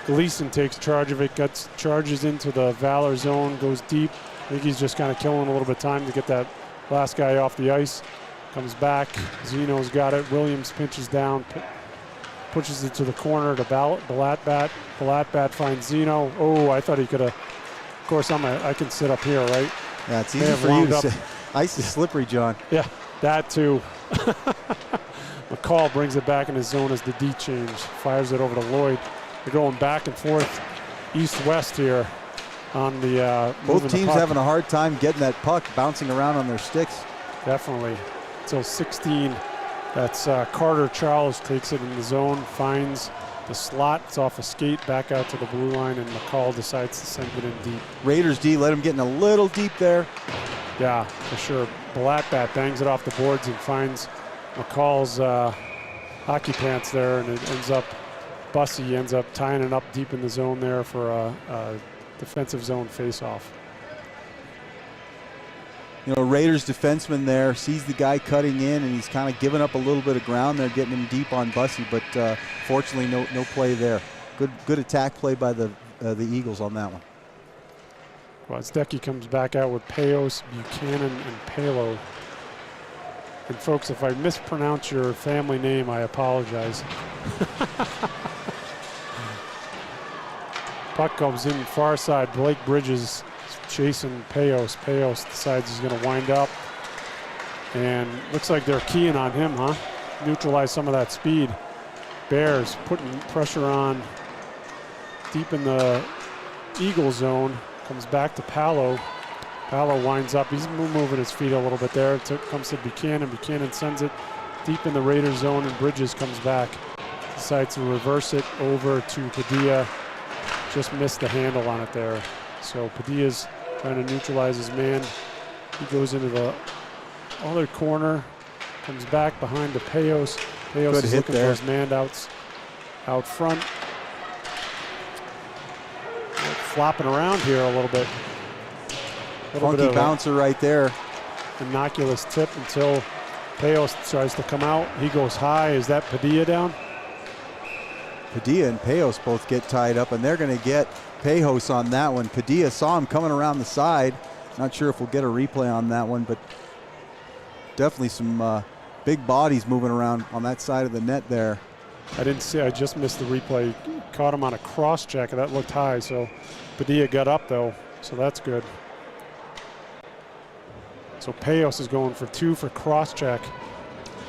Gleason takes charge of it, charges into the Valor zone, goes deep. I think he's just kind of killing a little bit of time to get that last guy off the ice. Comes back. Zeno's got it. Williams pinches down, pushes it to the corner to Balatbat. Balatbat finds Zeno. Oh, I thought he could have. Of course, I can sit up here, right? Yeah, it's easy for you to say. Ice is slippery, John. Yeah, that too. McCall brings it back in his zone as the D change. Fires it over to Lloyd. They're going back and forth, east-west here on the both teams having a hard time getting that puck bouncing around on their sticks. Definitely. Until 16, that's Carter Charles takes it in the zone, finds the slot. It's off a skate back out to the blue line, and McCall decides to send it in deep. Raiders D let him get in a little deep there. Yeah, for sure. Balatbat bangs it off the boards and finds McCall's hockey pants there, and it ends up Bussy ends up tying it up deep in the zone there for a defensive zone face-off. You know, Raiders defenseman there sees the guy cutting in, and he's kind of giving up a little bit of ground there, getting him deep on Bussy, but fortunately no play there. Good attack play by the Eagles on that one. Wozdecki comes back out with Payos, Buchanan, and Palo. And folks, if I mispronounce your family name, I apologize. Puck comes in far side. Blake Bridges chasing Payos. Payos decides he's going to wind up. And looks like they're keying on him, huh? Neutralize some of that speed. Bears putting pressure on deep in the Eagle zone. Comes back to Palo. Palo winds up. He's moving his feet a little bit there. It comes to Buchanan. Buchanan sends it deep in the Raiders zone, and Bridges comes back. Decides to reverse it over to Padilla. Just missed the handle on it there. So Padilla's trying to neutralize his man. He goes into the other corner. Comes back behind to Payos. Payos is looking for his man out front. Flopping around here a little bit. Funky bouncer right there. Innocuous tip until Payos tries to come out. He goes high. Is that Padilla down? Padilla and Payos both get tied up, and they're going to get Payos on that one. Padilla saw him coming around the side. Not sure if we'll get a replay on that one, but definitely some big bodies moving around on that side of the net there. I didn't see. I just missed the replay. Caught him on a cross check, and that looked high. So Padilla got up, though, so that's good. So Payos is going for 2 for cross-check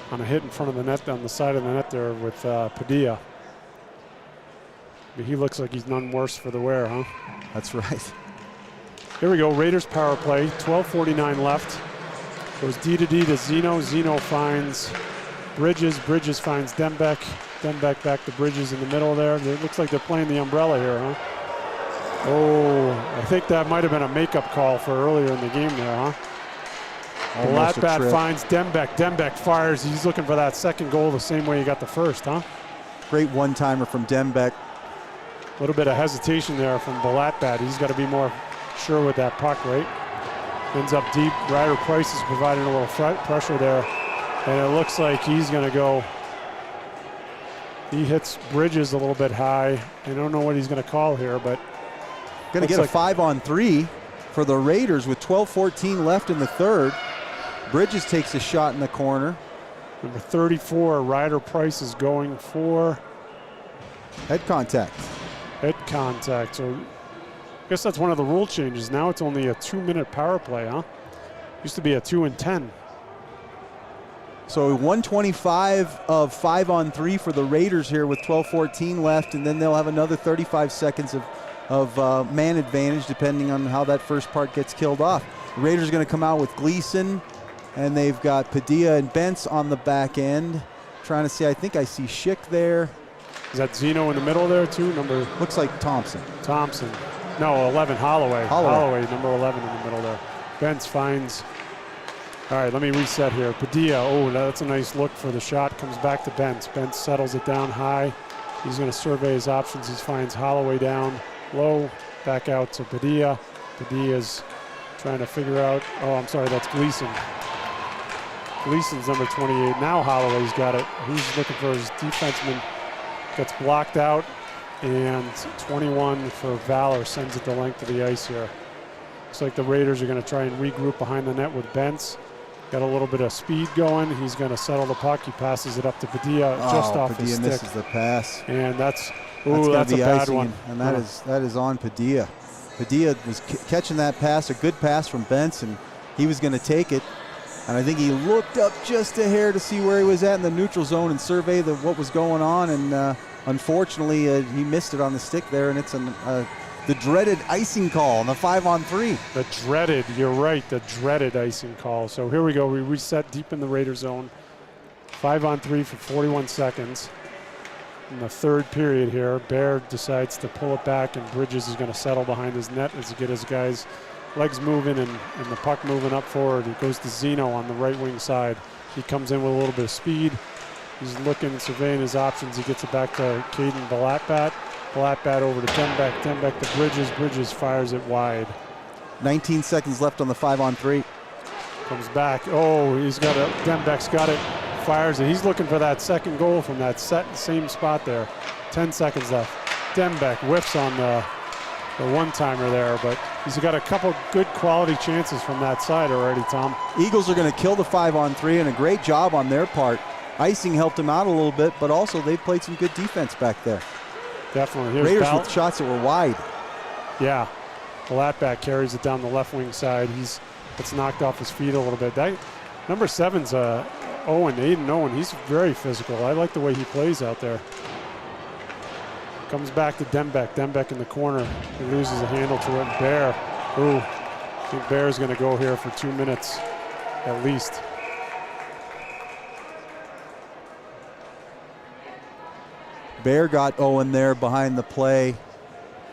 on a hit in front of the net, on the side of the net there with Padilla. But he looks like he's none worse for the wear, huh? That's right. Here we go, Raiders power play, 12:49 left. Goes D to D to Zeno. Zeno finds Bridges. Bridges finds Dembeck. Dembeck back to Bridges in the middle there. It looks like they're playing the umbrella here, huh? Oh, I think that might have been a makeup call for earlier in the game there, huh? Latbat finds Dembeck. Dembeck fires. He's looking for that second goal the same way he got the first, huh? Great one-timer from Dembeck. A little bit of hesitation there from Balatbat. He's got to be more sure with that puck, right? Ends up deep. Ryder Price is providing a little pressure there. And it looks like he's going to go. He hits Bridges a little bit high. I don't know what he's going to call here, but. Going to get a 5-on-3 for the Raiders with 12:14 left in the third. Bridges takes a shot in the corner. Number 34, Ryder Price is going for head contact. Head contact. So I guess that's one of the rule changes. Now it's only a 2-minute power play, huh? Used to be a 2 and 10. So 125 of 5-on-3 for the Raiders here with 12:14 left, and then they'll have another 35 seconds of man advantage depending on how that first part gets killed off. The Raiders are going to come out with Gleason, and they've got Padilla and Bentz on the back end. Trying to see, I think I see Schick there. Is that Zeno in the middle there too? Looks like Thompson. Thompson. No, 11, Holloway. Holloway, number 11 in the middle there. Bentz finds. All right, let me reset here. Padilla, oh, that's a nice look for the shot. Comes back to Bentz. Bentz settles it down high. He's going to survey his options. He finds Holloway down low, back out to Padilla. Padilla's trying to figure out, oh, I'm sorry, that's Gleason. Gleason's number 28. Now Holloway's got it. He's looking for his defenseman. Gets blocked out, and 21 for Valor sends it the length of the ice here. Looks like the Raiders are going to try and regroup behind the net with Bentz. Got a little bit of speed going. He's going to settle the puck. He passes it up to Padilla just off his stick. Padilla misses the pass. And that's a bad one. And that is on Padilla. Padilla was catching that pass, a good pass from Bentz, and he was going to take it. And I think he looked up just a hair to see where he was at in the neutral zone and survey what was going on. And unfortunately, he missed it on the stick there, and it's the dreaded icing call on the 5-on-3. The dreaded, you're right, the dreaded icing call. So here we go. We reset deep in the Raider zone. 5-on-3 for 41 seconds. In the third period here, Bear decides to pull it back, and Bridges is going to settle behind his net as he get his guys' legs moving and the puck moving up forward. He goes to Zeno on the right wing side. He comes in with a little bit of speed. He's looking, surveying his options. He gets it back to Caden Balatbat. Balatbat over to Dembeck. Dembeck to Bridges. Bridges fires it wide. 19 seconds left on the 5-on-3. Comes back. Oh, he's got it. Dembeck's got it. Fires it. He's looking for that second goal from that same spot there. 10 seconds left. Dembeck whiffs on the one-timer there, but he's got a couple good quality chances from that side already, Tom. Eagles are going to kill the 5-on-3, and a great job on their part. Icing helped him out a little bit, but also they played some good defense back there. Definitely. Here's Raiders with shots that were wide. Yeah. Balatbat carries it down the left wing side. It's knocked off his feet a little bit. Number 7's Aiden Owen. He's very physical. I like the way he plays out there. Comes back to Dembeck. Dembeck in the corner. He loses a handle to it. Bear. Ooh. I think Bear's going to go here for 2 minutes at least. Bear got Owen there behind the play.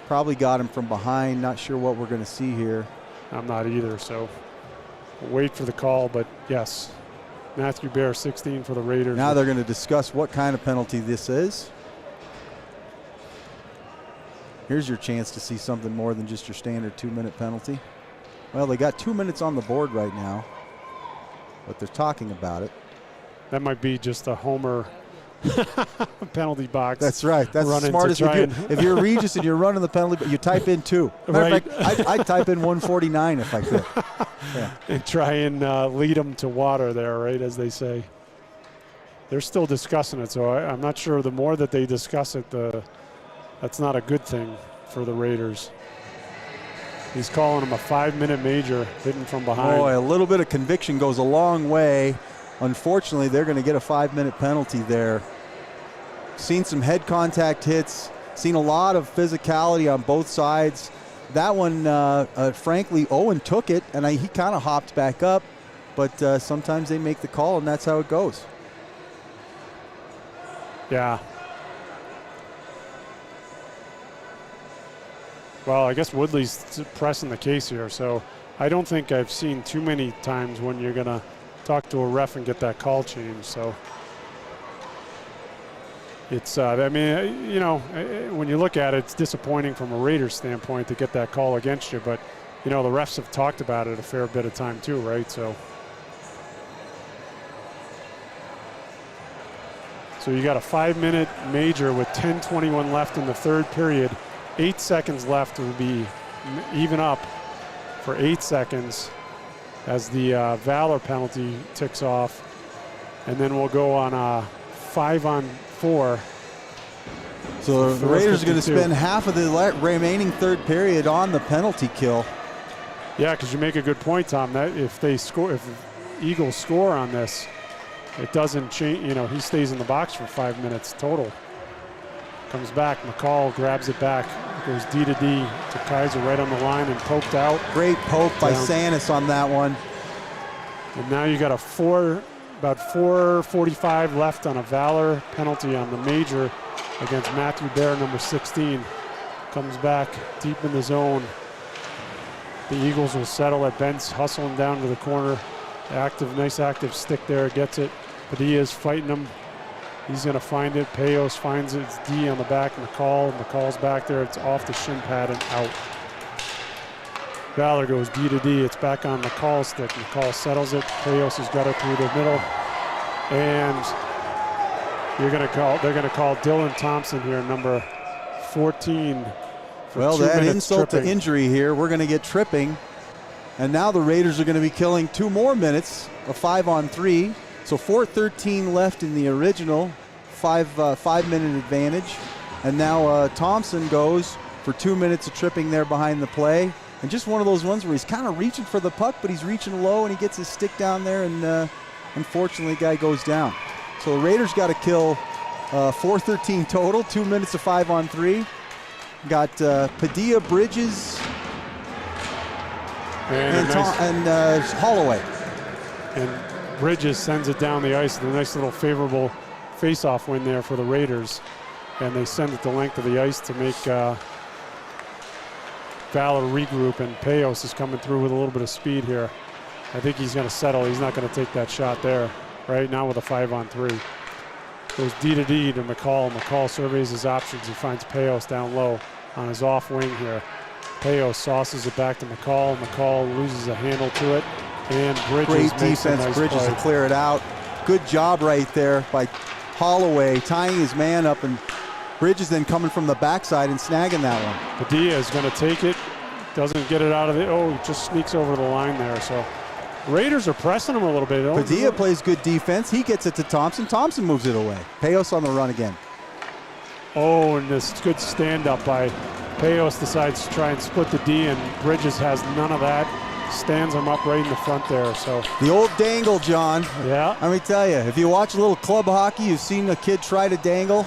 Probably got him from behind. Not sure what we're going to see here. I'm not either, so we'll wait for the call, but yes. Matthew Bear, 16 for the Raiders. Now they're going to discuss what kind of penalty this is. Here's your chance to see something more than just your standard 2-minute penalty. Well, they got 2 minutes on the board right now, but they're talking about it. That might be just a homer penalty box. That's right. That's the smartest. If you're Regis and you're running the penalty, but you type in 2. Matter of fact, I'd type in 149 if I could. Yeah. And try and lead them to water there, right, as they say. They're still discussing it, so I'm not sure. The more that they discuss it, that's not a good thing for the Raiders. He's calling him a 5-minute major, hitting from behind. Boy, a little bit of conviction goes a long way. Unfortunately, they're going to get a 5-minute penalty there. Seen some head contact hits, seen a lot of physicality on both sides. That one, frankly, Owen took it, and he kind of hopped back up, but sometimes they make the call, and that's how it goes. Yeah. Well, I guess Woodley's pressing the case here, so I don't think I've seen too many times when you're going to talk to a ref and get that call changed. So it's, I mean, you know, when you look at it, it's disappointing from a Raiders standpoint to get that call against you, but, you know, the refs have talked about it a fair bit of time too, right? So you got a 5-minute major with 10:21 left in the third period. 8 seconds left will be even up for 8 seconds as the Valor penalty ticks off. And then we'll go on a 5-on-4. So the Raiders are going to spend half of the remaining third period on the penalty kill. Yeah, because you make a good point, Tom, that if the Eagles score on this, it doesn't change. You know, he stays in the box for 5 minutes total. Comes back, McCall grabs it back, goes D to D to Kaiser right on the line and poked out. Great poke by Sanis on that one. And now you got about 4:45 left on a Valor penalty on the major against Matthew Bear, number 16. Comes back deep in the zone. The Eagles will settle it. Ben's hustling down to the corner. Nice active stick there, gets it. Padilla's fighting him. He's going to find it. Payos finds it. It's D on the back. McCall's back there. It's off the shin pad and out. Valor goes D to D. It's back on McCall's stick. McCall settles it. Payos has got it through the middle. And they're going to call Dylan Thompson here, number 14. Well, that insult to injury here. We're going to get tripping. And now the Raiders are going to be killing 2 more minutes, a 5-on-3. So 4:13 left in the original 5-minute advantage. And now Thompson goes for 2 minutes of tripping there behind the play. And just one of those ones where he's kind of reaching for the puck, but he's reaching low and he gets his stick down there, and unfortunately the guy goes down. So the Raiders got to kill 4:13 total, 2 minutes of 5-on-3. Got Padilla, Bridges, and Holloway. And Regis sends it down the ice. A nice little favorable face-off win there for the Raiders. And they send it the length of the ice to make Valor regroup. And Payos is coming through with a little bit of speed here. I think he's going to settle. He's not going to take that shot there. Right now with a 5-on-3. Goes D to D to McCall. McCall surveys his options. He finds Payos down low on his off wing here. Payos sauces it back to McCall. McCall loses a handle to it. And Bridges great defense. Bridges to clear it out. Good job right there by Holloway, tying his man up, and Bridges then coming from the backside and snagging that one. Padilla is going to take it. Doesn't get it out of it. Oh, just sneaks over the line there. So Raiders are pressing him a little bit. Padilla plays good defense. He gets it to Thompson. Thompson moves it away. Payos on the run again. Oh, and this good stand-up by Payos decides to try and split the D, and Bridges has none of that. Stands him up right in the front there. So the old dangle, John. Yeah. Let me tell you, if you watch a little club hockey, you've seen a kid try to dangle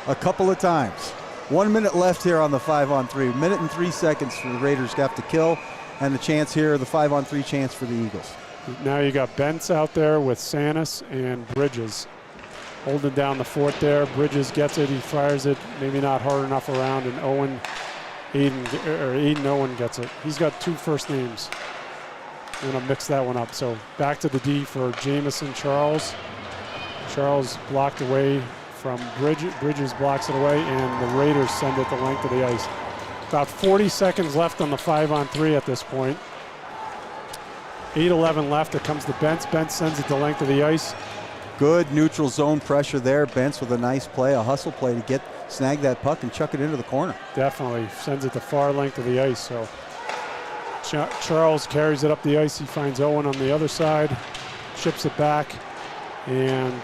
a couple of times. 1 minute left here on the 5-on-3. Minute and 3 seconds for the Raiders have to kill, and the chance here, the 5-on-3 chance for the Eagles. Now you got Bentz out there with Sanis and Bridges holding down the fort there. Bridges gets it. He fires it. Maybe not hard enough around, and Aiden Owen gets it. He's got 2 first names. I'm going to mix that one up. So back to the D for Jamison Charles. Charles blocked away from Bridges. Bridges blocks it away, and the Raiders send it the length of the ice. About 40 seconds left on the 5-on-3 at this point. 8:11 left. It comes to Bentz. Bentz sends it the length of the ice. Good neutral zone pressure there. Bentz with a nice play, a hustle play to snag that puck and chuck it into the corner. Definitely sends it the far length of the ice. So Charles carries it up the ice. He finds Owen on the other side, chips it back, and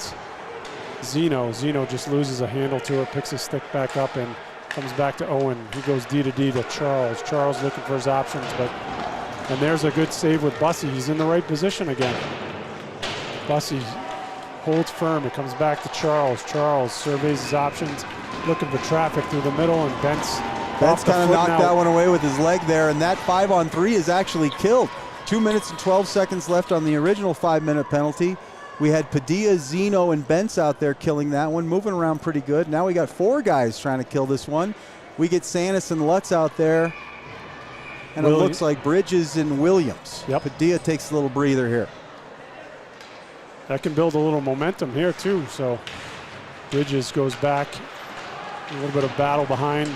Zeno just loses a handle to it, picks his stick back up, and Comes back to Owen. He goes D to D to Charles. Charles looking for his options, and there's a good save with Bussy. He's in the right position again. Bussy holds firm. It comes back to Charles. Charles surveys his options, looking for traffic through the middle, and Bent's kind of knocked that one away with his leg there, and that 5-on-3 is actually killed. 2 minutes and 12 seconds left on the original 5-minute penalty. We had Padilla, Zeno, and Bentz out there killing that one, moving around pretty good. Now we got 4 guys trying to kill this one. We get Sanis and Lutz out there, and it looks like Bridges and Williams. Yep. Padilla takes a little breather here. That can build a little momentum here too. So Bridges goes back, a little bit of battle behind.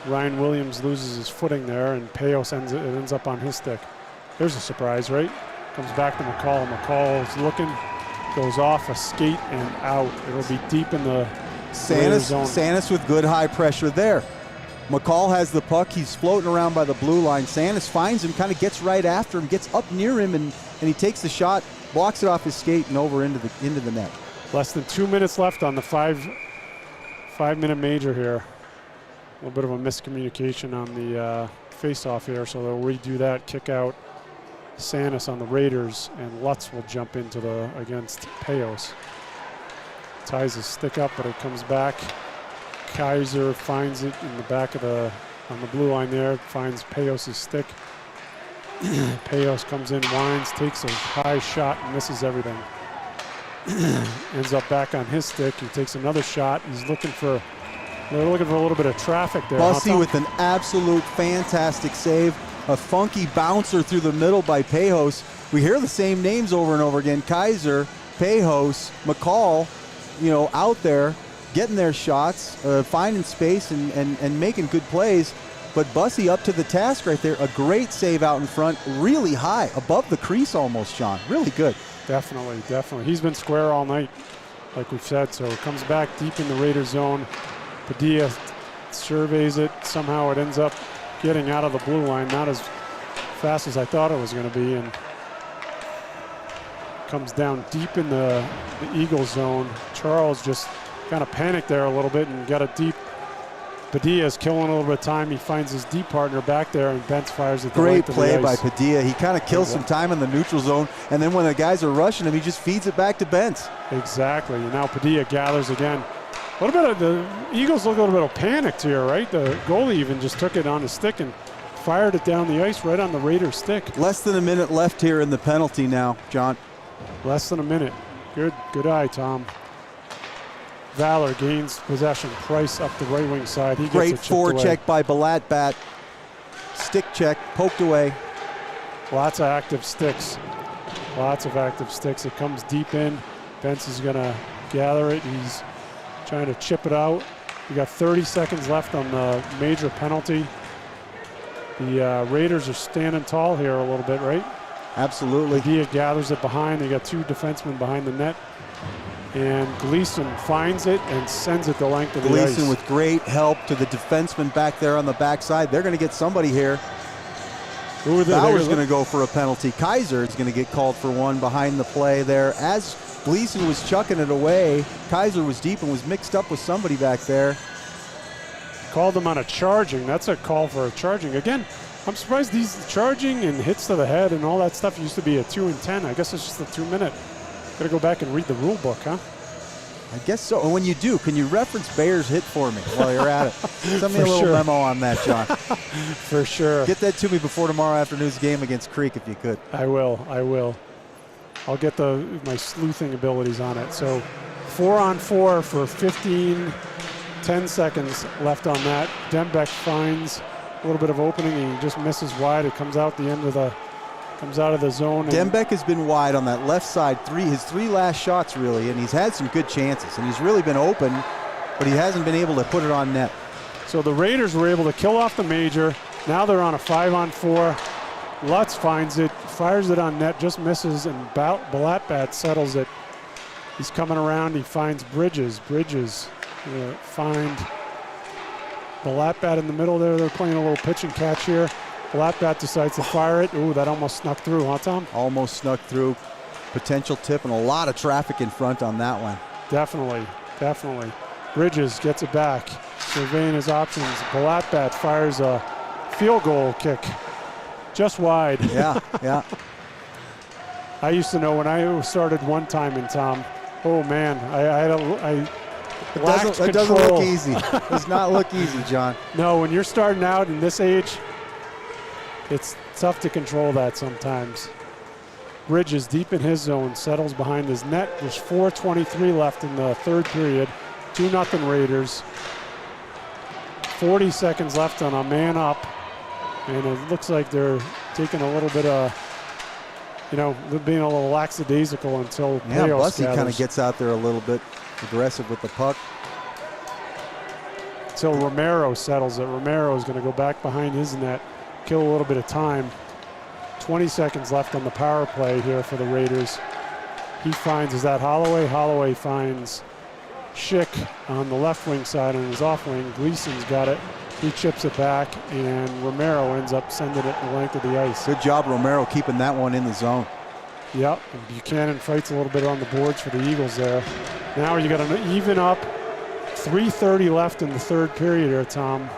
Ryan Williams loses his footing there, and Payos ends up on his stick. There's a surprise, right? Comes back to McCall. McCall is looking, goes off a skate and out. It'll be deep in the zone. Sanis with good high pressure there. McCall has the puck. He's floating around by the blue line. Sanis finds him, kind of gets right after him, gets up near him, and he takes the shot, blocks it off his skate and over into the net. Less than 2 minutes left on the five-minute major here. A little bit of a miscommunication on the face-off here, so they'll redo that, kick out Sanis on the Raiders, and Lutz will jump into against Payos. Ties his stick up, but it comes back. Kaiser finds it in the back of on the blue line there, finds Payos' stick. Payos comes in, winds, takes a high shot, and misses everything. Ends up back on his stick. He takes another shot. He's looking for a little bit of traffic there. Bussy with an absolute fantastic save. A funky bouncer through the middle by Payos. We hear the same names over and over again. Kaiser, Payos, McCall, out there getting their shots, finding space and making good plays. But Bussy up to the task right there. A great save out in front, really high, above the crease almost, Sean. Really good. Definitely. He's been square all night, like we've said. So it comes back deep in the Raider zone. Padilla surveys it. Somehow it ends up getting out of the blue line, not as fast as I thought it was going to be, and comes down deep in the Eagle zone. Charles just kind of panicked there a little bit and got it deep. Padilla's killing a little bit of time. He finds his deep partner back there, and Bentz fires it. Great play by Padilla. He kind of kills some time in the neutral zone, and then when the guys are rushing him, he just feeds it back to Bentz. Exactly. And now Padilla gathers again. A little bit of the Eagles look a little bit of panicked here, right? The goalie even just took it on his stick and fired it down the ice right on the Raiders' stick. Less than a minute left here in the penalty now, John. Less than a minute. Good eye, Tom. Valor gains possession. Price up the right wing side. He Great gets it forecheck by Balatbat. Stick check, poked away. Lots of active sticks. It comes deep in. Bentz is going to gather it. He's trying to chip it out. We got 30 seconds left on the major penalty. The Raiders are standing tall here a little bit, right? Absolutely. Padilla gathers it behind. They got 2 defensemen behind the net. And Gleason finds it and sends it the length of the ice. Gleason with great help to the defenseman back there on the backside. They're going to get somebody here. Valor's going to go for a penalty. Kaiser is going to get called for one behind the play there. As Gleason was chucking it away, Kaiser was deep and was mixed up with somebody back there. Called him on a charging. That's a call for a charging. Again, I'm surprised these charging and hits to the head and all that stuff used to be a 2 and 10. I guess it's just a 2-minute. Got to go back and read the rule book, huh? I guess so. And when you do, can you reference Bayer's hit for me while you're at it? Send me a little memo on that, John. For sure. Get that to me before tomorrow afternoon's game against Creek if you could. I will. I'll get my sleuthing abilities on it. So 4-on-4 for 10 seconds left on that. Dembeck finds a little bit of opening and he just misses wide. It comes out the end of comes out of the zone. Dembeck has been wide on that left side, his 3 last shots really, and he's had some good chances, and he's really been open, but he hasn't been able to put it on net. So the Raiders were able to kill off the major. Now they're on a 5-on-4. Lutz finds it, fires it on net, just misses, and Balatbat settles it. He's coming around, he finds Bridges. Bridges find Balatbat in the middle there. They're playing a little pitch and catch here. Balatbat decides to fire it. Ooh, that almost snuck through, huh, Tom? Almost snuck through. Potential tip and a lot of traffic in front on that one. Definitely. Bridges gets it back. surveying his options. Balatbat fires a field goal kick just wide. Yeah, yeah. I used to know when I started one time in Tom, oh man, I lacked control. It doesn't look easy. It does not look easy, John. No, when you're starting out in this age, it's tough to control that sometimes. Regis deep in his zone, settles behind his net. There's 4:23 left in the third period. 2-0 Raiders. 40 seconds left on a man up. And it looks like they're taking a little bit of, being a little lackadaisical until Payos Bussy gathers. kind of gets out there a little bit aggressive with the puck. Until Romero settles it. Romero is going to go back behind his net, kill a little bit of time. 20 seconds left on the power play here for the Raiders. He finds, is that Holloway? Holloway finds Schick on the left wing side on his off wing. Gleason's got it. He chips it back, and Romero ends up sending it the length of the ice. Good job, Romero, keeping that one in the zone. Yep, and Buchanan fights a little bit on the boards for the Eagles there. Now you got an even up. 3:30 left in the third period here, Tom.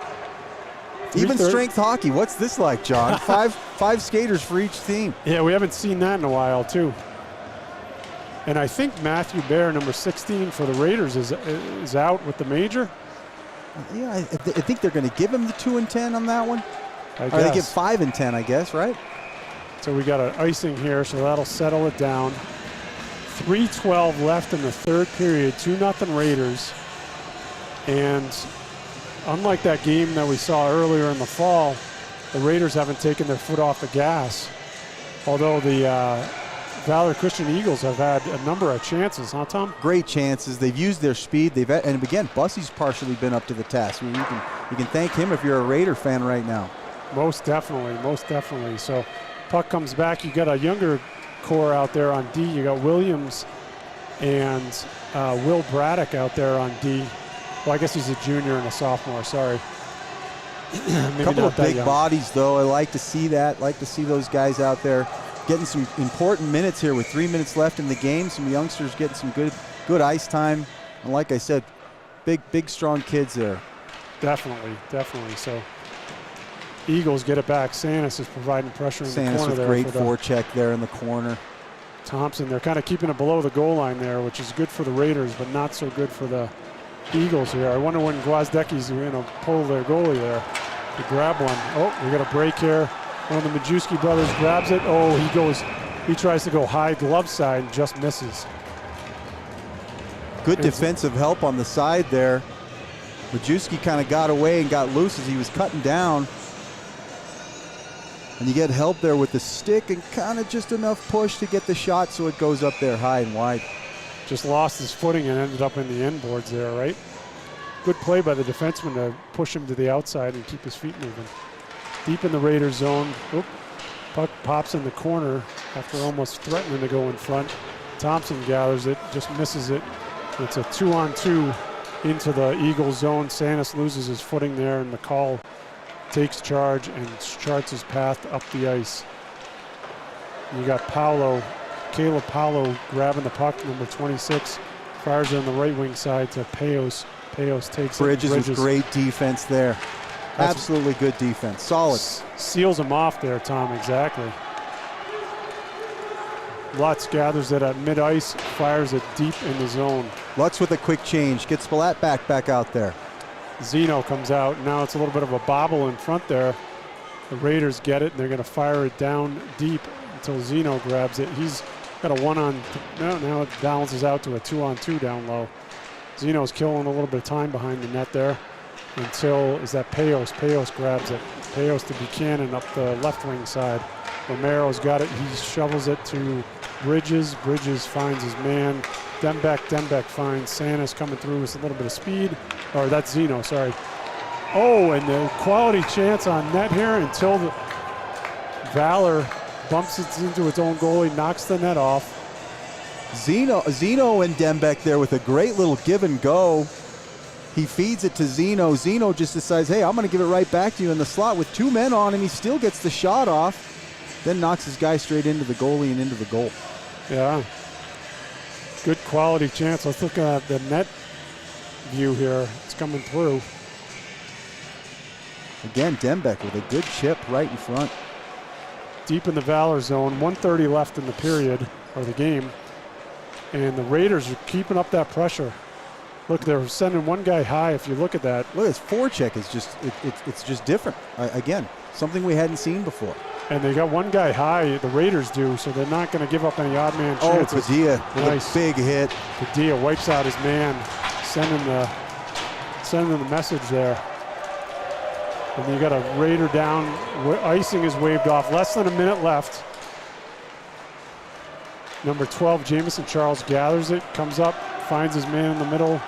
Even strength hockey. What's this like, John? five skaters for each team. Yeah, we haven't seen that in a while, too. And I think Matthew Bear, number 16 for the Raiders, is out with the major. Yeah, I think they're going to give him the 2 and 10 on that one. I or guess. they give 5 and 10, I guess, right? So we got an icing here, so that'll settle it down. 3:12 left in the third period, 2-0 Raiders. And unlike that game that we saw earlier in the fall, the Raiders haven't taken their foot off the gas. Although the Valor Christian Eagles have had a number of chances, huh, Tom? Great chances. They've used their speed. And again, Bussy's partially been up to the task. You can thank him if you're a Raider fan right now. Most definitely, most definitely. So puck comes back. You got a younger core out there on D. You got Williams and Will Braddock out there on D. Well, I guess he's a junior and a sophomore, sorry. A couple of big bodies, though. I like to see that. Like to see those guys out there getting some important minutes here with 3 minutes left in the game. Some youngsters getting some good ice time. And like I said, big, strong kids there. Definitely, definitely. So Eagles get it back. Sanis is providing pressure in the corner with there. Great forecheck there in the corner. Thompson, they're kind of keeping it below the goal line there, which is good for the Raiders, but not so good for the Eagles here. I wonder when Gwozdecki's going to pull their goalie there to grab one. Oh, we got a break here. One of the Majewski brothers grabs it. Oh, he tries to go high glove side and just misses. Good defensive help on the side there. Majewski kind of got away and got loose as he was cutting down. And you get help there with the stick and kind of just enough push to get the shot so it goes up there high and wide. Just lost his footing and ended up in the end boards there, right? Good play by the defenseman to push him to the outside and keep his feet moving. Deep in the Raiders zone. Oop. Puck pops in the corner after almost threatening to go in front. Thompson gathers it, just misses it. It's a 2-on-2 into the Eagles zone. Sanis loses his footing there, and McCall takes charge and charts his path up the ice. And you got Caleb Paulo grabbing the puck, number 26, fires it on the right wing side to Payos. Payos takes Bridges it. with great defense there. Absolutely good defense. Solid. Seals him off there, Tom, exactly. Lutz gathers it at mid-ice, fires it deep in the zone. Lutz with a quick change, gets Splat back out there. Zeno comes out. Now it's a little bit of a bobble in front there. The Raiders get it, and they're going to fire it down deep until Zeno grabs it. He's got a now it balances out to a 2-on-2 down low. Zeno's killing a little bit of time behind the net there until, is that Payos? Payos grabs it. Payos to Buchanan up the left wing side. Romero's got it. He shovels it to Bridges. Bridges finds his man. Dembeck finds Sanis coming through with a little bit of speed. Or that's Zeno, sorry. Oh, and the quality chance on net here until the Valor bumps it into its own goalie, knocks the net off. Zeno and Dembeck there with a great little give and go. He feeds it to Zeno. Zeno just decides, hey, I'm going to give it right back to you in the slot with 2 men on him. He still gets the shot off, then knocks his guy straight into the goalie and into the goal. Yeah. Good quality chance. Let's look at the net view here. It's coming through. Again, Dembeck with a good chip right in front. Deep in the Valor zone, 1:30 left in the period, or the game. And the Raiders are keeping up that pressure. Look, they're sending one guy high. If you look at that. Look, his forecheck is just, it's just different. Again, something we hadn't seen before. And they got one guy high, the Raiders do, so they're not going to give up any odd man chances. Oh, Padilla with a big hit. Padilla wipes out his man, sending the message there. And you got a Raider down. Icing is waved off. Less than a minute left. Number 12, Jamison Charles gathers it, comes up, finds his man in the middle.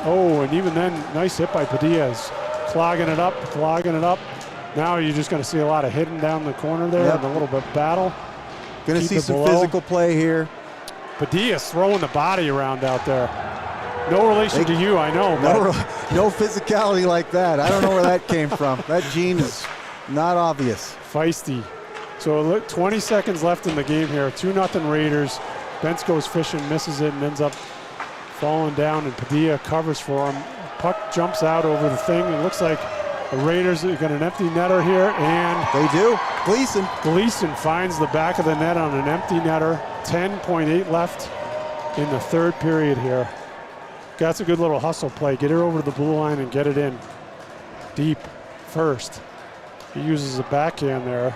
Oh, and even then, nice hit by Padilla. Clogging it up. Now you're just going to see a lot of hitting down the corner there and a little bit of battle. Going to see some physical play here. Padilla's throwing the body around out there. No relation to you, I know. No physicality like that. I don't know where that came from. That gene is not obvious. Feisty. So look, 20 seconds left in the game here. 2-0 Raiders. Bentz goes fishing, misses it, and ends up falling down, and Padilla covers for him. Puck jumps out over the thing. It looks like the Raiders have got an empty netter here, and they do. Gleason finds the back of the net on an empty netter. 10.8 left in the third period here. That's a good little hustle play. Get her over to the blue line and get it in. Deep first. He uses a backhand there.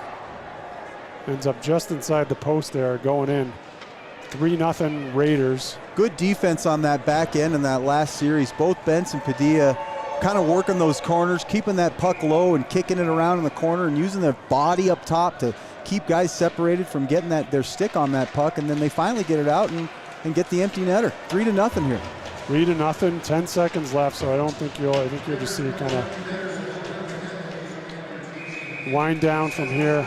Ends up just inside the post there, going in. 3-0 Raiders. Good defense on that back end in that last series. Both Bentz and Padilla kind of working those corners, keeping that puck low and kicking it around in the corner and using their body up top to keep guys separated from getting their stick on that puck, and then they finally get it out and get the empty netter. 3-0 here. 3-0, 10 seconds left, so I think you'll just see kind of wind down from here.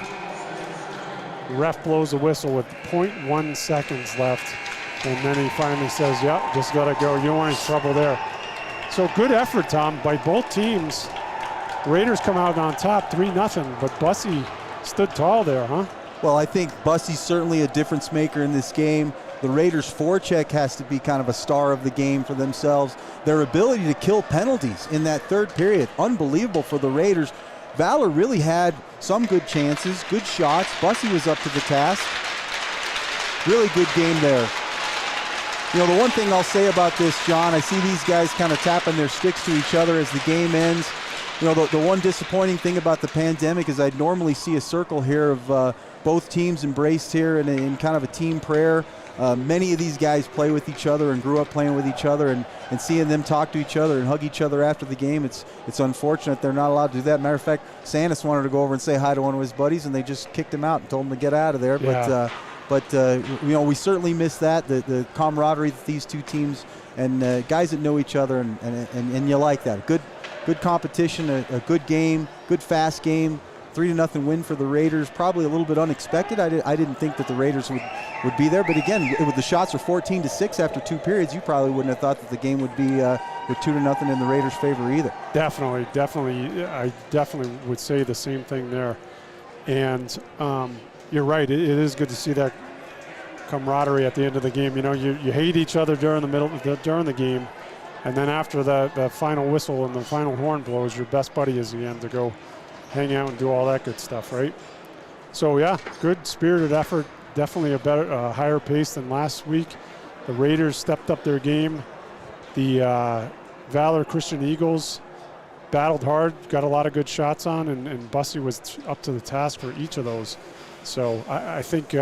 The ref blows a whistle with 0.1 seconds left, and then he finally says, yep, just got to go. You don't want any trouble there. So good effort, Tom, by both teams. Raiders come out on top 3-0, but Bussy stood tall there, huh? Well, I think Bussy's certainly a difference maker in this game. The Raiders' forecheck has to be kind of a star of the game for themselves. Their ability to kill penalties in that third period, unbelievable for the Raiders. Valor really had some good chances, good shots. Bussy was up to the task. Really good game there. You know, the one thing I'll say about this, John, I see these guys kind of tapping their sticks to each other as the game ends. You know, the one disappointing thing about the pandemic is I'd normally see a circle here of both teams embraced here in kind of a team prayer. Many of these guys play with each other and grew up playing with each other, and seeing them talk to each other and hug each other after the game, it's unfortunate they're not allowed to do that. Matter of fact, Santis wanted to go over and say hi to one of his buddies, and they just kicked him out and told him to get out of there. Yeah. But you know, we certainly miss that, the camaraderie that these two teams and guys that know each other, and you like that. Good competition, a good game, good fast game. 3-0 win for the Raiders. Probably a little bit unexpected. I didn't think that the Raiders would be there. But again, with the shots are 14-6 after 2 periods, you probably wouldn't have thought that the game would be with 2-0 in the Raiders' favor either. Definitely. I definitely would say the same thing there. And you're right. It is good to see that camaraderie at the end of the game. You know, you hate each other during the game, and then after the final whistle and the final horn blows, your best buddy is the end to go hang out and do all that good stuff, right? So yeah, good spirited effort. Definitely a higher pace than last week. The Raiders stepped up their game. The Valor Christian Eagles battled hard, got a lot of good shots on, and Bussy was up to the task for each of those. So I think you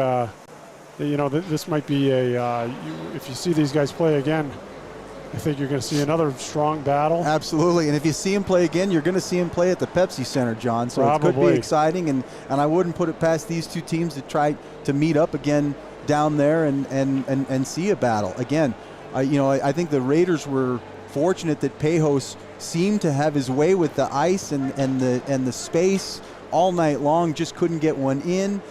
know, this might be if you see these guys play again, I think you're going to see another strong battle. Absolutely, and if you see him play again, you're going to see him play at the Pepsi Center, John. So Probably. It could be exciting, and I wouldn't put it past these two teams to try to meet up again down there and see a battle again. You know, I think the Raiders were fortunate that Pejos seemed to have his way with the ice and the space all night long. Just couldn't get one in.